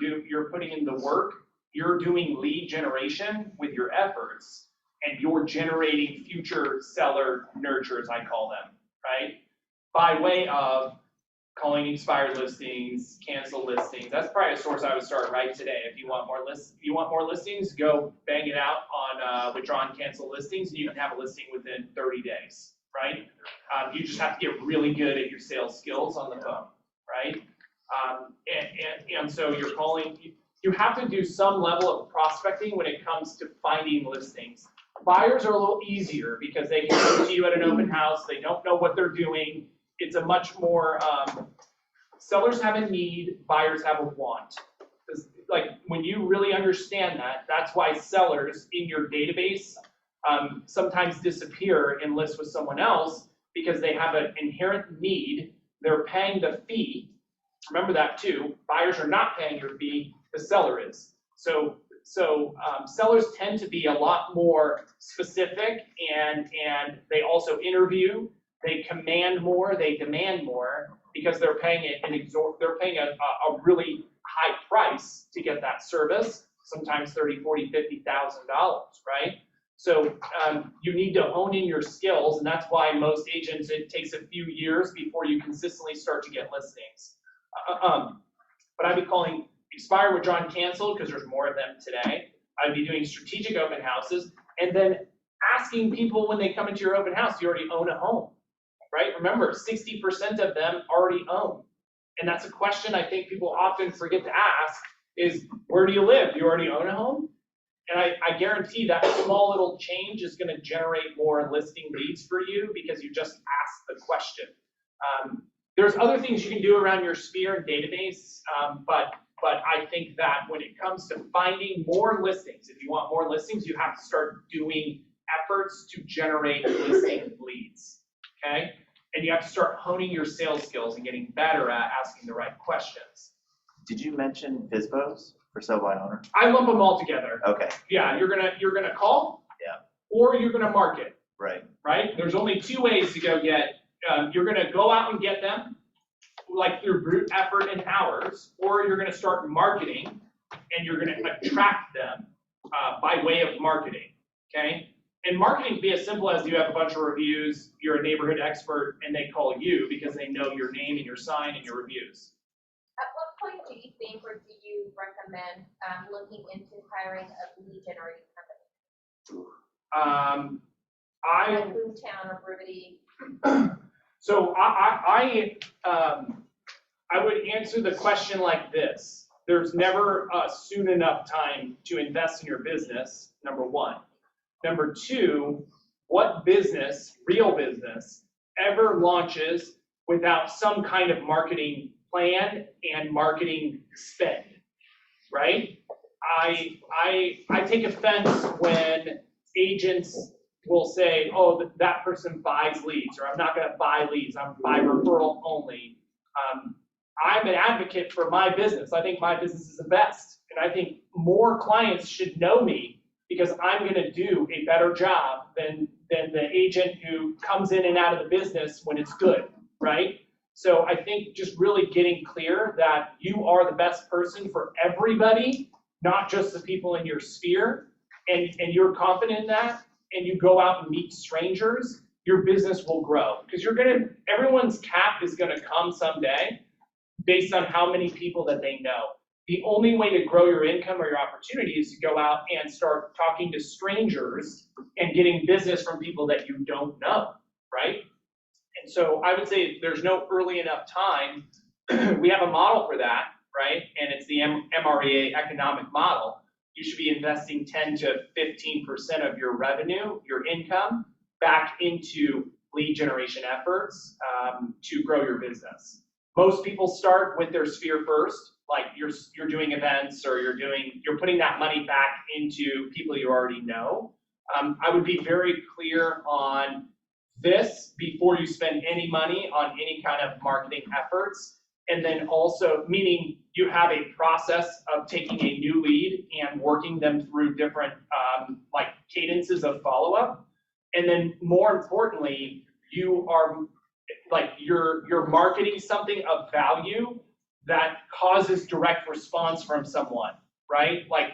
putting in the work, you're doing lead generation with your efforts, and you're generating future seller nurtures, I call them, right? By way of calling expired listings, cancel listings. That's probably a source I would start right today. If you want more listings, go bang it out on withdraw and cancel listings, and you can have a listing within 30 days, right? You just have to get really good at your sales skills on the phone, right? And so you're calling you have to do some level of prospecting when it comes to finding listings. Buyers are a little easier because they can come to you at an open house, they don't know what they're doing. It's a much more, sellers have a need, buyers have a want. Like, when you really understand that, that's why sellers in your database sometimes disappear and list with someone else because they have an inherent need, they're paying the fee. Remember that too, buyers are not paying your fee, the seller is. So sellers tend to be a lot more specific and they also interview, they command more, they demand more because they're paying they're paying a really high price to get that service, sometimes $30,000, $40,000, $50,000, right? So you need to hone in your skills, and that's why most agents, it takes a few years before you consistently start to get listings. But I'd be calling expire, withdraw, and cancel because there's more of them today. I'd be doing strategic open houses and then asking people when they come into your open house, you already own a home, right? Remember, 60% of them already own. And that's a question I think people often forget to ask is, where do you live? Do you already own a home? And I guarantee that small little change is going to generate more listing leads for you because you just asked the question. There's other things you can do around your sphere and database, but I think that when it comes to finding more listings, if you want more listings, you have to start doing efforts to generate listing leads, okay? And you have to start honing your sales skills and getting better at asking the right questions. Did you mention FSBOs for sale by owner? I lump them all together. Okay. Yeah, you're gonna call. Yeah. Or you're gonna market. Right. Right? There's only two ways to go get. You're gonna go out and get them, like through brute effort and hours, or you're gonna start marketing, and you're gonna attract them by way of marketing. Okay. And marketing can be as simple as you have a bunch of reviews, you're a neighborhood expert, and they call you because they know your name and your sign and your reviews. At what point do you think or do you recommend looking into hiring a lead generating company? Like Boomtown or Brevity? So I would answer the question like this. There's never a soon enough time to invest in your business, number one. Number two, what business, real business, ever launches without some kind of marketing plan and marketing spend, right? I take offense when agents will say, oh, that person buys leads, or I'm not gonna buy leads, I'm by referral only. I'm an advocate for my business. I think my business is the best. And I think more clients should know me because I'm gonna do a better job than the agent who comes in and out of the business when it's good, right? So I think just really getting clear that you are the best person for everybody, not just the people in your sphere, and you're confident in that, and you go out and meet strangers, your business will grow. Because everyone's cap is gonna come someday based on how many people that they know. The only way to grow your income or your opportunity is to go out and start talking to strangers and getting business from people that you don't know, right? And so I would say there's no early enough time. We have a model for that, right? And it's the MREA economic model. You should be investing 10 to 15% of your revenue, your income, back into lead generation efforts to grow your business. Most people start with their sphere first, like you're doing events or you're putting that money back into people you already know. I would be very clear on this before you spend any money on any kind of marketing efforts. And then also, meaning you have a process of taking a new lead and working them through different like cadences of follow-up. And then more importantly, you are like you're marketing something of value that causes direct response from someone, right? Like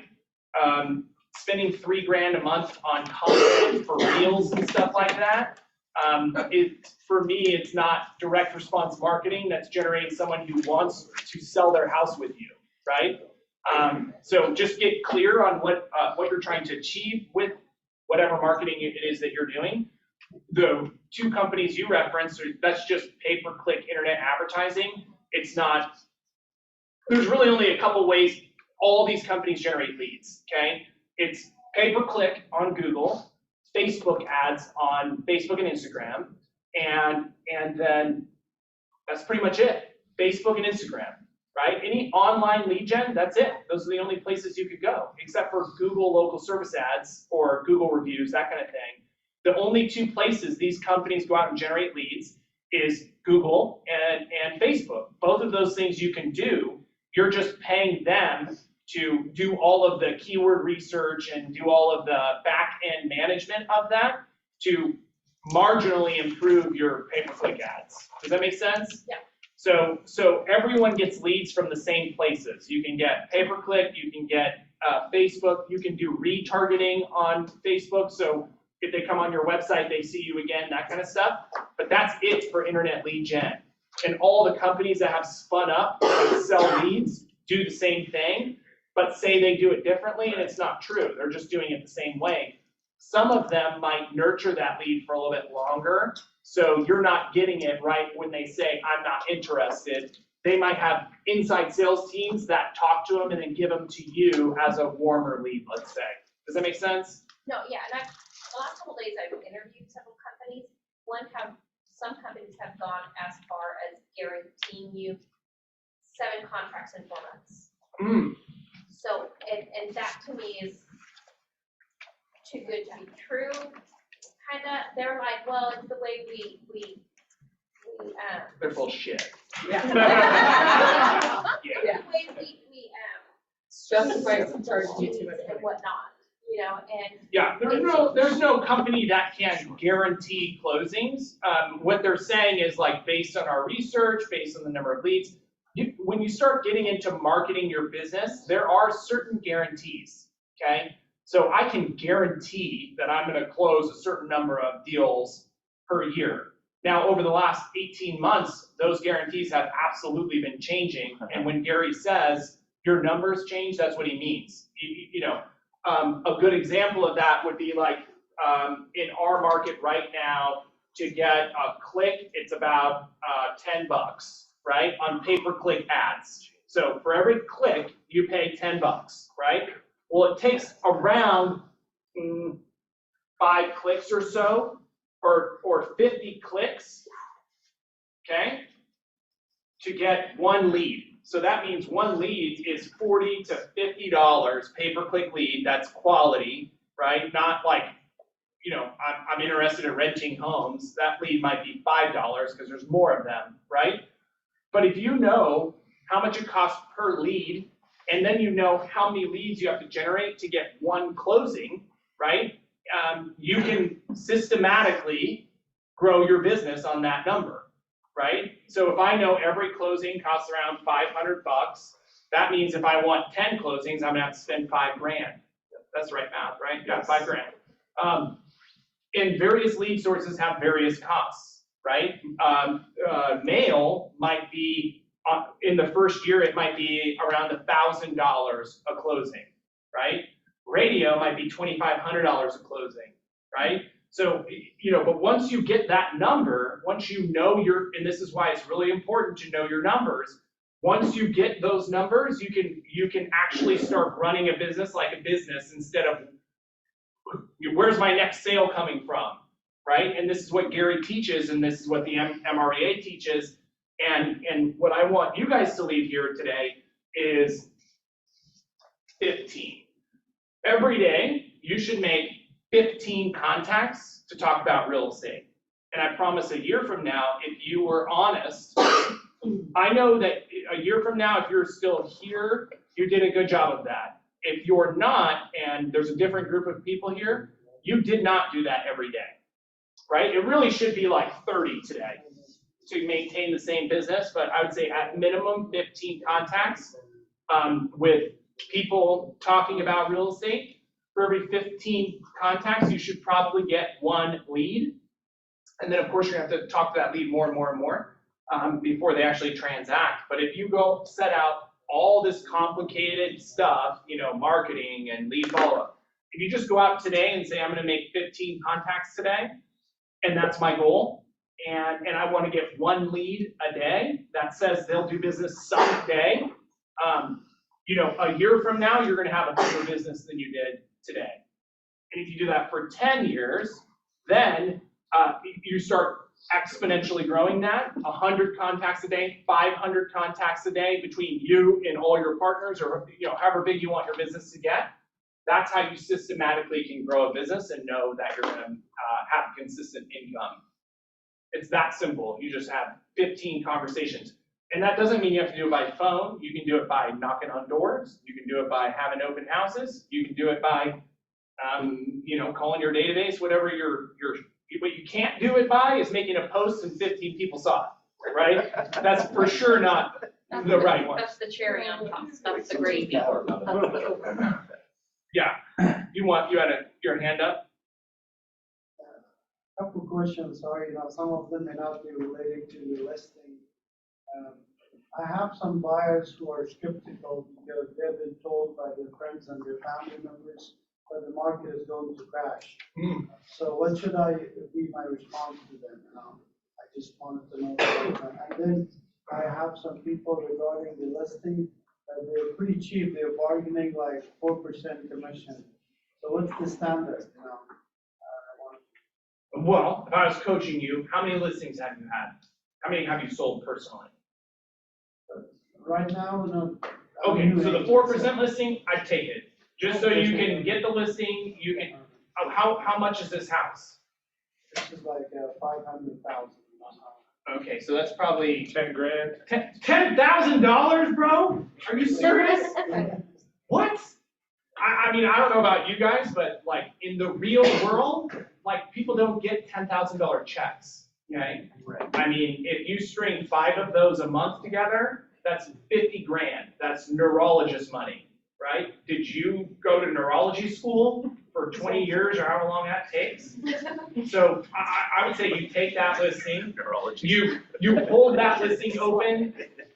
spending $3,000 a month on content for reels and stuff like that. For me, it's not direct response marketing that's generating someone who wants to sell their house with you, right? So just get clear on what you're trying to achieve with whatever marketing it is that you're doing. The two companies you referenced, that's just pay-per-click internet advertising. It's not, there's really only a couple ways all these companies generate leads, okay? It's pay-per-click on Google, Facebook ads on Facebook and Instagram, and then that's pretty much it. Facebook and Instagram, right? Any online lead gen, that's it. Those are the only places you could go, except for Google local service ads or Google reviews, that kind of thing. The only two places these companies go out and generate leads is Google and Facebook. Both of those things you can do. You're just paying them to do all of the keyword research and do all of the back-end management of that to marginally improve your pay-per-click ads. Does that make sense? Yeah. So everyone gets leads from the same places. You can get pay-per-click, you can get Facebook, you can do retargeting on Facebook. So if they come on your website, they see you again, that kind of stuff. But that's it for internet lead gen. And all the companies that have spun up to sell leads do the same thing, but say they do it differently, and it's not true. They're just doing it the same way. Some of them might nurture that lead for a little bit longer, so you're not getting it right when they say, I'm not interested. They might have inside sales teams that talk to them and then give them to you as a warmer lead, let's say. Does that make sense? No, yeah, and the last couple days I've interviewed several companies. Some companies have gone as far as guaranteeing you 7 contracts in 4 months. So, and that to me is too good to be true. Kinda, they're like, well, it's the way we They're bullshit. Yeah. the way we Justify charging you too much and whatnot, you know, and. Yeah, there's no company that can guarantee closings. What they're saying is like based on our research, based on the number of leads, when you start getting into marketing your business, there are certain guarantees, okay? So I can guarantee that I'm gonna close a certain number of deals per year. Now, over the last 18 months, those guarantees have absolutely been changing. And when Gary says your numbers change, that's what he means. A good example of that would be like in our market right now, to get a click, it's about $10, right? On pay-per-click ads. So for every click, you pay $10, right? Well, it takes around 5 clicks or so, or 50 clicks, okay, to get 1 lead. So that means 1 lead is $40 to $50 pay-per-click lead. That's quality, right? Not like, I'm interested in renting homes. That lead might be $5 because there's more of them, right? But if you know how much it costs per lead, and then you know how many leads you have to generate to get 1 closing, right? You can systematically grow your business on that number. Right? So if I know every closing costs around $500, that means if I want 10 closings, I'm gonna have to spend $5,000. That's right math, right? Yeah, $5,000. And various lead sources have various costs, right? Mail might be, in the first year, it might be around $1,000 a closing, right? Radio might be $2,500 a closing, right? So, but once you get that number, once you know and this is why it's really important to know your numbers. Once you get those numbers, you can actually start running a business like a business instead of, where's my next sale coming from, right? And this is what Gary teaches, and this is what the MREA teaches. And what I want you guys to leave here today is 15. Every day, you should make 15 contacts to talk about real estate. And I promise a year from now, if you were honest, I know that a year from now, if you're still here, you did a good job of that. If you're not, and there's a different group of people here, you did not do that every day, right? It really should be like 30 today to maintain the same business, but I would say at minimum 15 contacts with people talking about real estate. For every 15 contacts, you should probably get 1 lead. And then of course, you're gonna have to talk to that lead more and more and more before they actually transact. But if you go set out all this complicated stuff, marketing and lead follow-up, if you just go out today and say, I'm gonna make 15 contacts today, and that's my goal, and I wanna get 1 lead a day, that says they'll do business someday, a year from now, you're gonna have a bigger business than you did today. And if you do that for 10 years, then you start exponentially growing that, 100 contacts a day, 500 contacts a day between you and all your partners, or however big you want your business to get. That's how you systematically can grow a business and know that you're gonna have consistent income. It's that simple. You just have 15 conversations. And that doesn't mean you have to do it by phone. You can do it by knocking on doors. You can do it by having open houses. You can do it by, calling your database, whatever what you can't do it by is making a post and 15 people saw it, right? That's for sure not the right one. That's the cherry on top. That's the gravy. Yeah. You had your hand up? Couple questions, sorry, some of them may not be related to the listing. I have some buyers who are skeptical because they've been told by their friends and their family members that the market is going to crash. So what should be my response to them? I just wanted to know that. And then I have some people regarding the listing, they're pretty cheap, they're bargaining like 4% commission. So what's the standard? Well, if I was coaching you, how many listings have you had? How many have you sold personally? Right now, no. Okay, so the 4% listing, I'd take it. Just so you can get the listing, you can, how much is this house? This is like 500,000. Okay, so that's probably 10 grand. $10,000, bro? Are you serious? What? I mean, I don't know about you guys, but like in the real world, like people don't get $10,000 checks, okay? Right. I mean, if you string 5 of those a month together, that's 50 grand. That's neurologist money, right? Did you go to neurology school for 20 years or however long that takes? So I would say you take that listing, you hold that listing open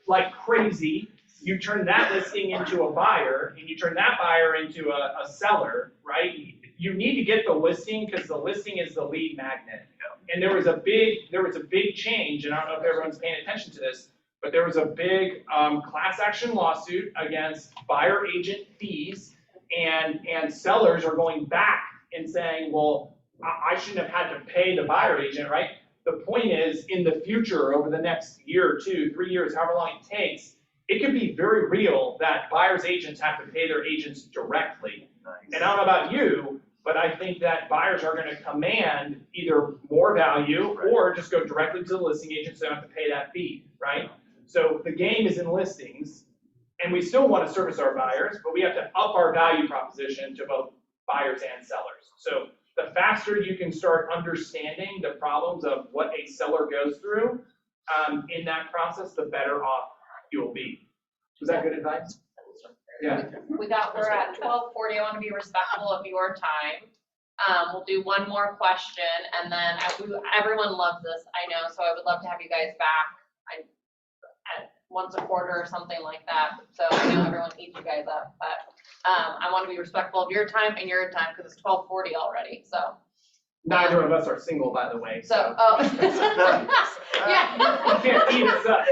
like crazy, you turn that listing into a buyer, and you turn that buyer into a seller, right? You need to get the listing because the listing is the lead magnet. And there was a big change, and I don't know if everyone's paying attention to this, but there was a big class action lawsuit against buyer agent fees, and sellers are going back and saying, well, I shouldn't have had to pay the buyer agent, right? The point is, in the future, over the next year or 2, 3 years, however long it takes, it could be very real that buyers agents have to pay their agents directly. Nice. And I don't know about you, but I think that buyers are going to command either more value or just go directly to the listing agent so they don't have to pay that fee, right? So the game is in listings, and we still want to service our buyers, but we have to up our value proposition to both buyers and sellers. So the faster you can start understanding the problems of what a seller goes through in that process, the better off you'll be. Was that good advice? Yeah. We're at 12:40. I want to be respectful of your time. We'll do one more question, and then everyone loves this, I know, so I would love to have you guys back at once a quarter or something like that. So I know everyone eats you guys up, but I want to be respectful of your time and your time because it's 12:40 already. So. Neither of us are single, by the way. So, yeah. You can't eat us up.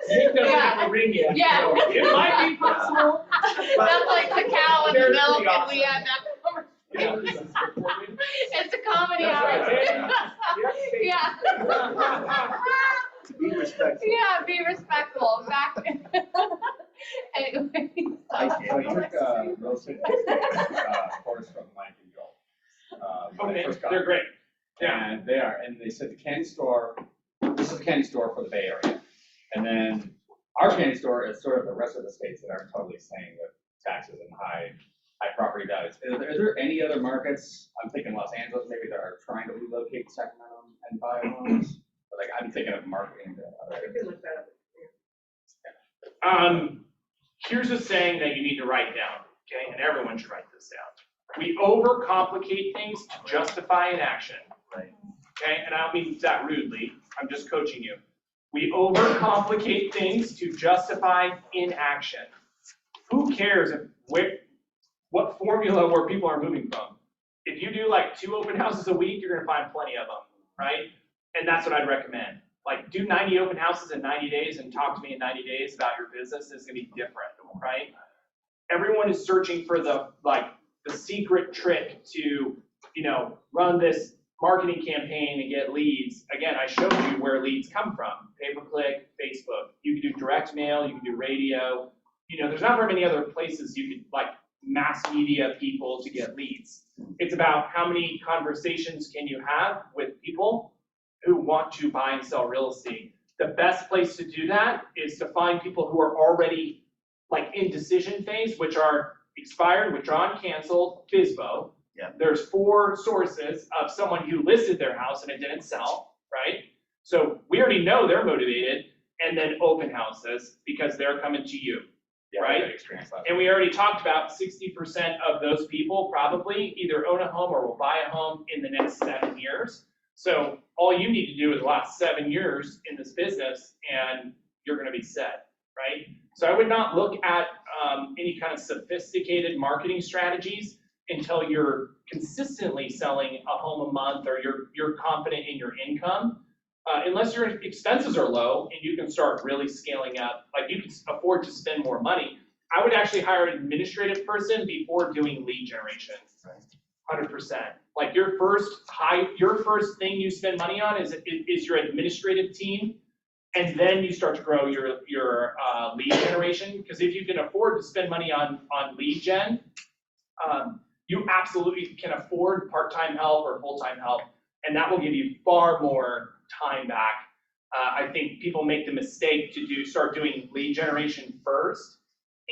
Nick doesn't have a ring yet. Yeah. So it might be possible. That's like the cow and the milk, and we had that Yeah. conversation. It's a comedy hour. Yeah. Be respectful. Yeah, be respectful. Back. Anyway. I took a real estate course from Mike and Joel. When I first got they're there. great. Yeah. And they are, and they said the candy store, this is a candy store for the Bay Area. And then our candy store is sort of the rest of the states that aren't totally staying with taxes and high property values. Is there any other markets, I'm thinking Los Angeles, maybe that are trying to relocate Sacramento and buy homes? But like, I'm thinking of marketing to other areas. Here's a saying that you need to write down, okay? And everyone should write this down. We overcomplicate things to justify inaction, right? Okay, and I don't mean that rudely, I'm just coaching you. We overcomplicate things to justify inaction. Who cares what formula where people are moving from? If you do like 2 open houses a week, you're gonna find plenty of them, right? And that's what I'd recommend. Like, do 90 open houses in 90 days and talk to me in 90 days about your business is gonna be different, right? Everyone is searching for the secret trick to, run this marketing campaign and get leads. Again, I showed you where leads come from: pay-per-click, Facebook. You can do direct mail, you can do radio. There's not very many other places you could mass media people to get leads. It's about how many conversations can you have with people who want to buy and sell real estate. The best place to do that is to find people who are already in decision phase, which are expired, withdrawn, canceled, FSBO. Yeah. There's 4 sources of someone who listed their house and it didn't sell, right? So we already know they're motivated, and then open houses because they're coming to you, right? And we already talked about 60% of those people probably either own a home or will buy a home in the next 7 years. So all you need to do is last 7 years in this business and you're gonna be set, right? So I would not look at any kind of sophisticated marketing strategies until you're consistently selling a home a month or you're confident in your income. Unless your expenses are low and you can start really scaling up, you can afford to spend more money, I would actually hire an administrative person before doing lead generation. 100%. Your first thing you spend money on is your administrative team, and then you start to grow your lead generation. Because if you can afford to spend money on lead gen, you absolutely can afford part-time help or full-time help, and that will give you far more time back. I think people make the mistake to start doing lead generation first,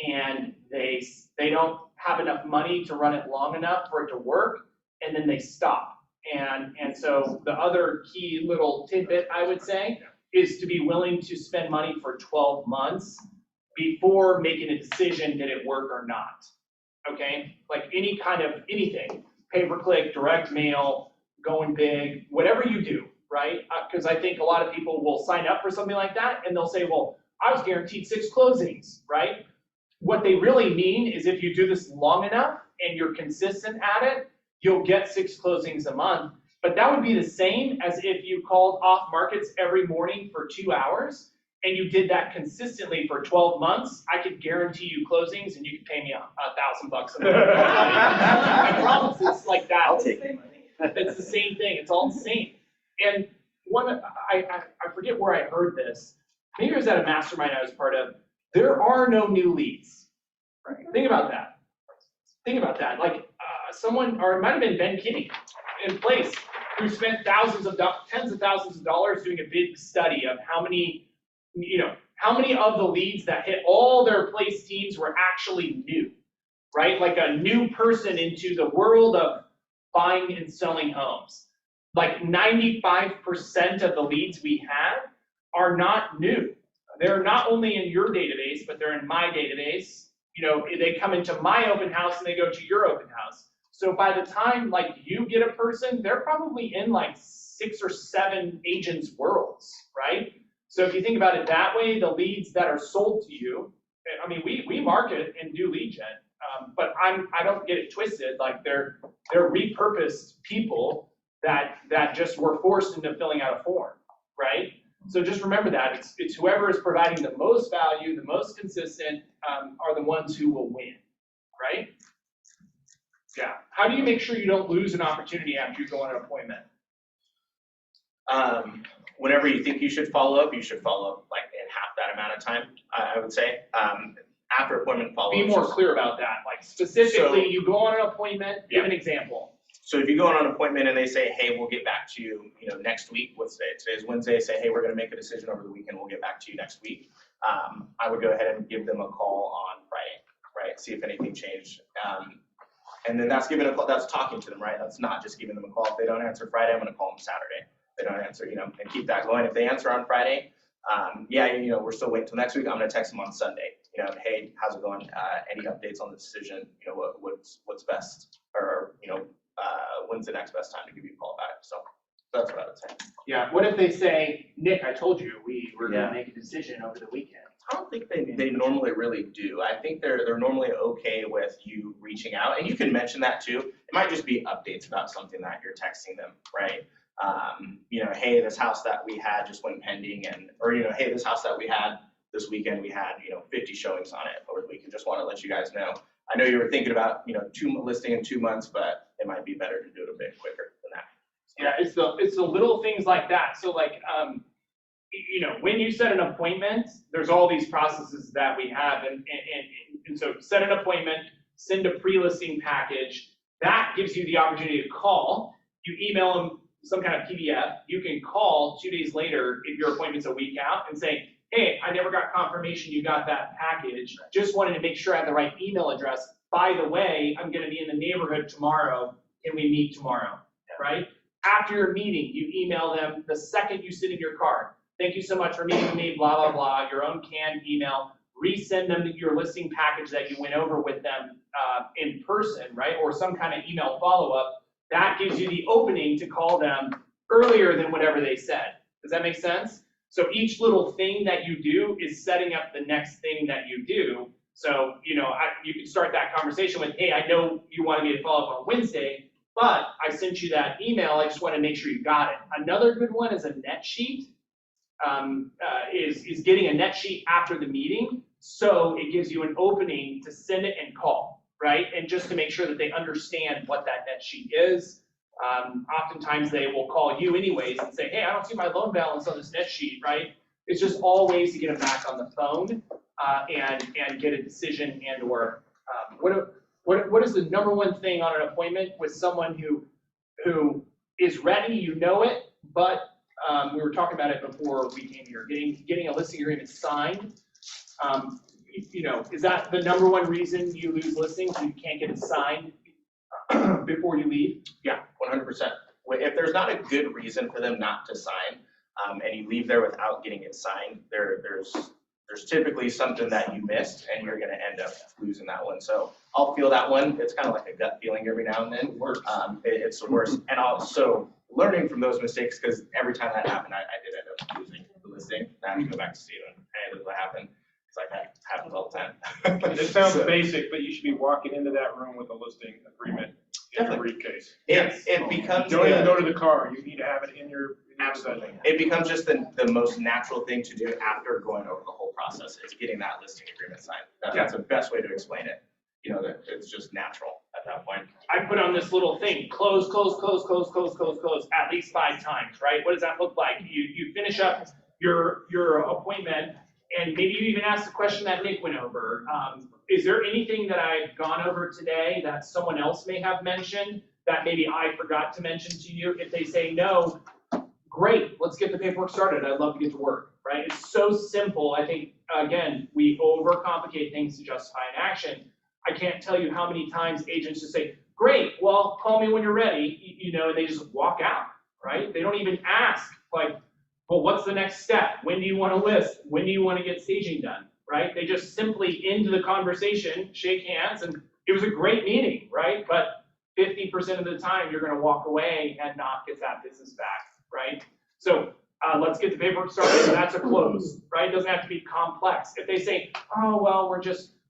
and they don't have enough money to run it long enough for it to work, and then they stop. And so the other key little tidbit I would say is to be willing to spend money for 12 months before making a decision did it work or not. Okay, anything, pay-per-click, direct mail, going big, whatever you do, right? Because I think a lot of people will sign up for something like that and they'll say, well, I was guaranteed 6 closings, right? What they really mean is if you do this long enough and you're consistent at it, you'll get 6 closings a month. But that would be the same as if you called off markets every morning for 2 hours and you did that consistently for 12 months. I could guarantee you closings and you could pay me $1,000 a month. I promise it's like that. I'll take it. It's the same thing. It's all the same. And I forget where I heard this. Maybe it was at a mastermind I was part of. There are no new leads. Right. Think about that. Someone, or it might have been Ben Kinney in place, who spent tens of thousands of dollars doing a big study of how many of the leads that hit all their place teams were actually new, right? Like a new person into the world of buying and selling homes. 95% of the leads we have are not new. They're not only in your database, but they're in my database. They come into my open house and they go to your open house. So by the time you get a person, they're probably in 6 or 7 agents' worlds, right? So if you think about it that way, the leads that are sold to you, I mean, we market and do lead gen, but I don't get it twisted. They're repurposed people that just were forced into filling out a form, right? So just remember that it's whoever is providing the most value, the most consistent, are the ones who will win, right? Yeah. How do you make sure you don't lose an opportunity after you go on an appointment? Whenever you think you should follow up in half that amount of time, I would say. After appointment follow-up. Be more clear about that. Specifically, you go on an appointment, give an example. So if you go on an appointment and they say, hey, we'll get back to you, next week, what's today? Today's Wednesday, say, hey, we're gonna make a decision over the weekend, we'll get back to you next week. I would go ahead and give them a call on Friday, right? See if anything changed. And then that's talking to them, right? That's not just giving them a call. If they don't answer Friday, I'm gonna call them Saturday. If they don't answer, and keep that going. If they answer on Friday, we're still waiting till next week. I'm gonna text them on Sunday. Hey, how's it going? Any updates on the decision? What's best? Or when's the next best time to give you a call back? So that's what I would say. Yeah. What if they say, Nick, I told you we were gonna make a decision over the weekend? I don't think they normally really do. I think they're normally okay with you reaching out, and you can mention that too. It might just be updates about something that you're texting them, right? You know, hey, this house that we had just went pending, or, you know, hey, this house that we had this weekend, we had, you know, 50 showings on it over the weekend. Just want to let you guys know. I know you were thinking about, you know, listing in 2 months, but it might be better to do it a bit quicker than that. Yeah, it's the little things like that. So like, you know, when you set an appointment, there's all these processes that we have, and so set an appointment, send a pre-listing package. That gives you the opportunity to call. You email them some kind of PDF. You can call 2 days later if your appointment's a week out and say, hey, I never got confirmation you got that package. Just wanted to make sure I had the right email address. By the way, I'm going to be in the neighborhood tomorrow. Can we meet tomorrow? Right? After your meeting, you email them the second you sit in your car. Thank you so much for meeting with me, blah, blah, blah, your own canned email. Resend them your listing package that you went over with them in person, right? Or some kind of email follow-up. That gives you the opening to call them earlier than whatever they said. Does that make sense? So each little thing that you do is setting up the next thing that you do. So, you know, you can start that conversation with, hey, I know you wanted me to follow up on Wednesday, but I sent you that email. I just want to make sure you got it. Another good one is a net sheet. Is getting a net sheet after the meeting, so it gives you an opening to send it and call, right? And just to make sure that they understand what that net sheet is. Oftentimes they will call you anyways and say, hey, I don't see my loan balance on this net sheet, right? It's just all ways to get them back on the phone and get a decision and or what is the number one thing on an appointment with someone who is ready, you know it, but we were talking about it before we came here, getting a listing agreement signed. You know, is that the number one reason you lose listings? You can't get it signed before you leave? Yeah, 100%. If there's not a good reason for them not to sign, and you leave there without getting it signed, there's typically something that you missed, and you're going to end up losing that one. So I'll feel that one. It's kind of like a gut feeling every now and then. It's the worst. And also learning from those mistakes, because every time that happened, I did end up losing the listing. I had to go back to Steven. Hey, this is what happened. It's like that happens all the time. It sounds basic, but you should be walking into that room with a listing agreement in your briefcase. It becomes. Don't even go to the car. You need to have it in your. Absolutely. It becomes just the most natural thing to do after going over the whole process is getting that listing agreement signed. That's the best way to explain it. You know, that it's just natural at that point. I put on this little thing, close, at least 5 times, right? What does that look like? You finish up your appointment, and maybe you even ask the question that Nick went over. Is there anything that I've gone over today that someone else may have mentioned that maybe I forgot to mention to you? If they say no, great, let's get the paperwork started. I'd love to get to work, right? It's so simple. I think, again, we overcomplicate things to justify an action. I can't tell you how many times agents just say, great, well, call me when you're ready, you know, and they just walk out, right? They don't even ask, like, well, what's the next step? When do you want to list? When do you want to get staging done, right? They just simply end the conversation, shake hands, and it was a great meeting, right? But 50% of the time, you're going to walk away and not get that business back, right? So let's get the paperwork started. That's a close, right? It doesn't have to be complex. If they say, oh, well,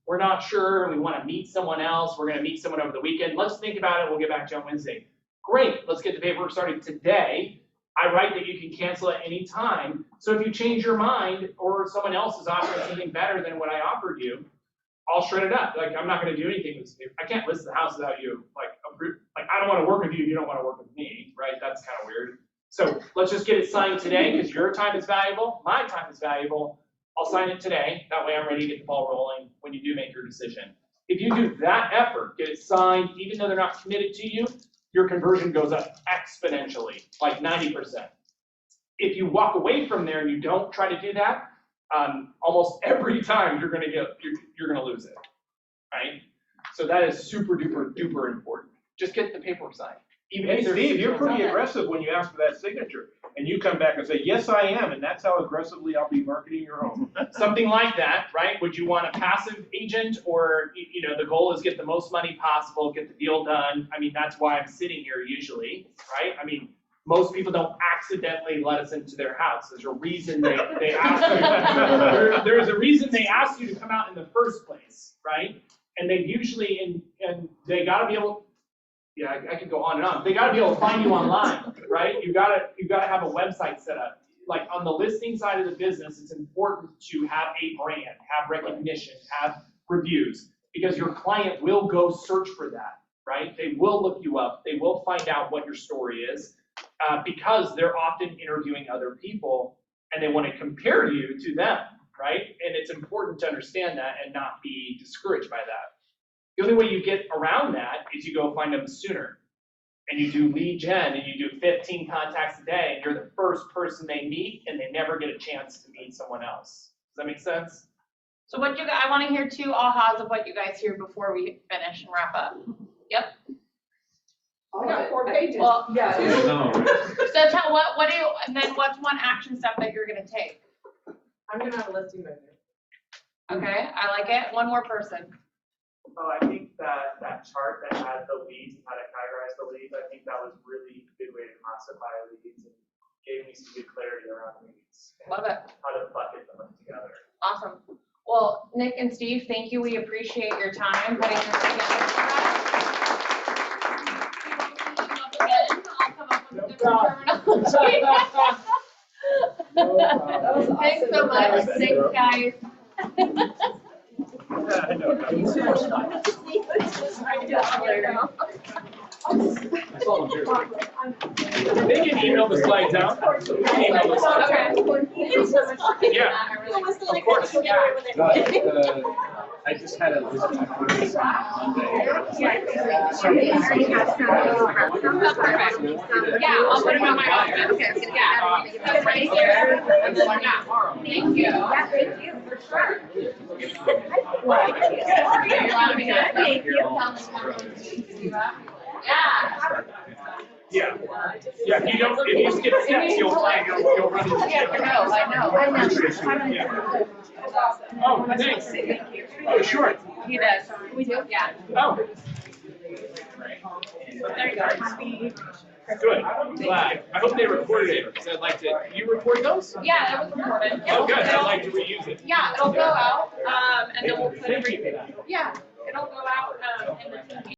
we're not sure, and we want to meet someone else, we're going to meet someone over the weekend, let's think about it, we'll get back to you on Wednesday. Great, let's get the paperwork started today. I write that you can cancel at any time. So if you change your mind or someone else is offering something better than what I offered you, I'll shred it up. Like, I'm not going to do anything with this paper. I can't list the house without you, like I don't want to work with you if you don't want to work with me, right? That's kind of weird. So let's just get it signed today because your time is valuable, my time is valuable. I'll sign it today. That way I'm ready to get the ball rolling when you do make your decision. If you do that effort, get it signed, even though they're not committed to you, your conversion goes up exponentially, like 90%. If you walk away from there and you don't try to do that, almost every time you're gonna lose it, right? So that is super duper important. Just get the paperwork signed. Even Hey, if there's Steve, you're pretty something- aggressive when you ask for that signature, and you come back and say, yes, I am, and that's how aggressively I'll be marketing your home. Something like that, right? Would you want a passive agent, or, you know, the goal is get the most money possible, get the deal done? I mean, that's why I'm sitting here usually, right? I mean, most people don't accidentally let us into their house. There's a reason they ask you. There's a reason they ask you to come out in the first place, right? And they usually, and they gotta be able, yeah, I could go on and on. They gotta be able to find you online, right? You gotta have a website set up. Like on the listing side of the business, it's important to have a brand, have recognition, have reviews, because your client will go search for that, right? They will look you up. They will find out what your story is, because they're often interviewing other people and they want to compare you to them, right? And it's important to understand that and not be discouraged by that. The only way you get around that is you go find them sooner. And you do lead gen and you do 15 contacts a day and you're the first person they meet and they never get a chance to meet someone else. Does that make sense? So what I want to hear 2 ahas of what you guys hear before we finish and wrap up. Yep. I got 4 pages. Well, yeah. So tell what do you, and then what's one action step that you're gonna take? I'm gonna have a listing manager. Okay, I like it. One more person. Oh, I think that chart that had the leads and how to categorize the leads, I think that was really a good way to classify leads and gave me some good clarity around leads. Love it. How to bucket them together. Awesome. Well, Nick and Steve, thank you. We appreciate your time putting this together for us. I'll come up with a different terminology. Thanks so much. Thanks, guys. They can email the slides out. Email the slides out. Yeah. Of course. No, I just had a listing appointment on Monday. Yeah, I'll put it on my office. Yeah. Right here. And then, yeah. Thank you. Yeah, thank you for sure. Thank you. Yeah. Yeah, if you skip steps, you'll run into the Yeah, I know. Yeah. Oh, thanks. Oh, sure. He does. We do, yeah. Oh. There you go. Good. Glad. I hope they recorded it because I'd like to. You record those? Yeah, it was recorded. Oh, good. I'd like to reuse it. Yeah, it'll go out, and then we'll put Thank you everything. for that. Yeah, it'll go out, in the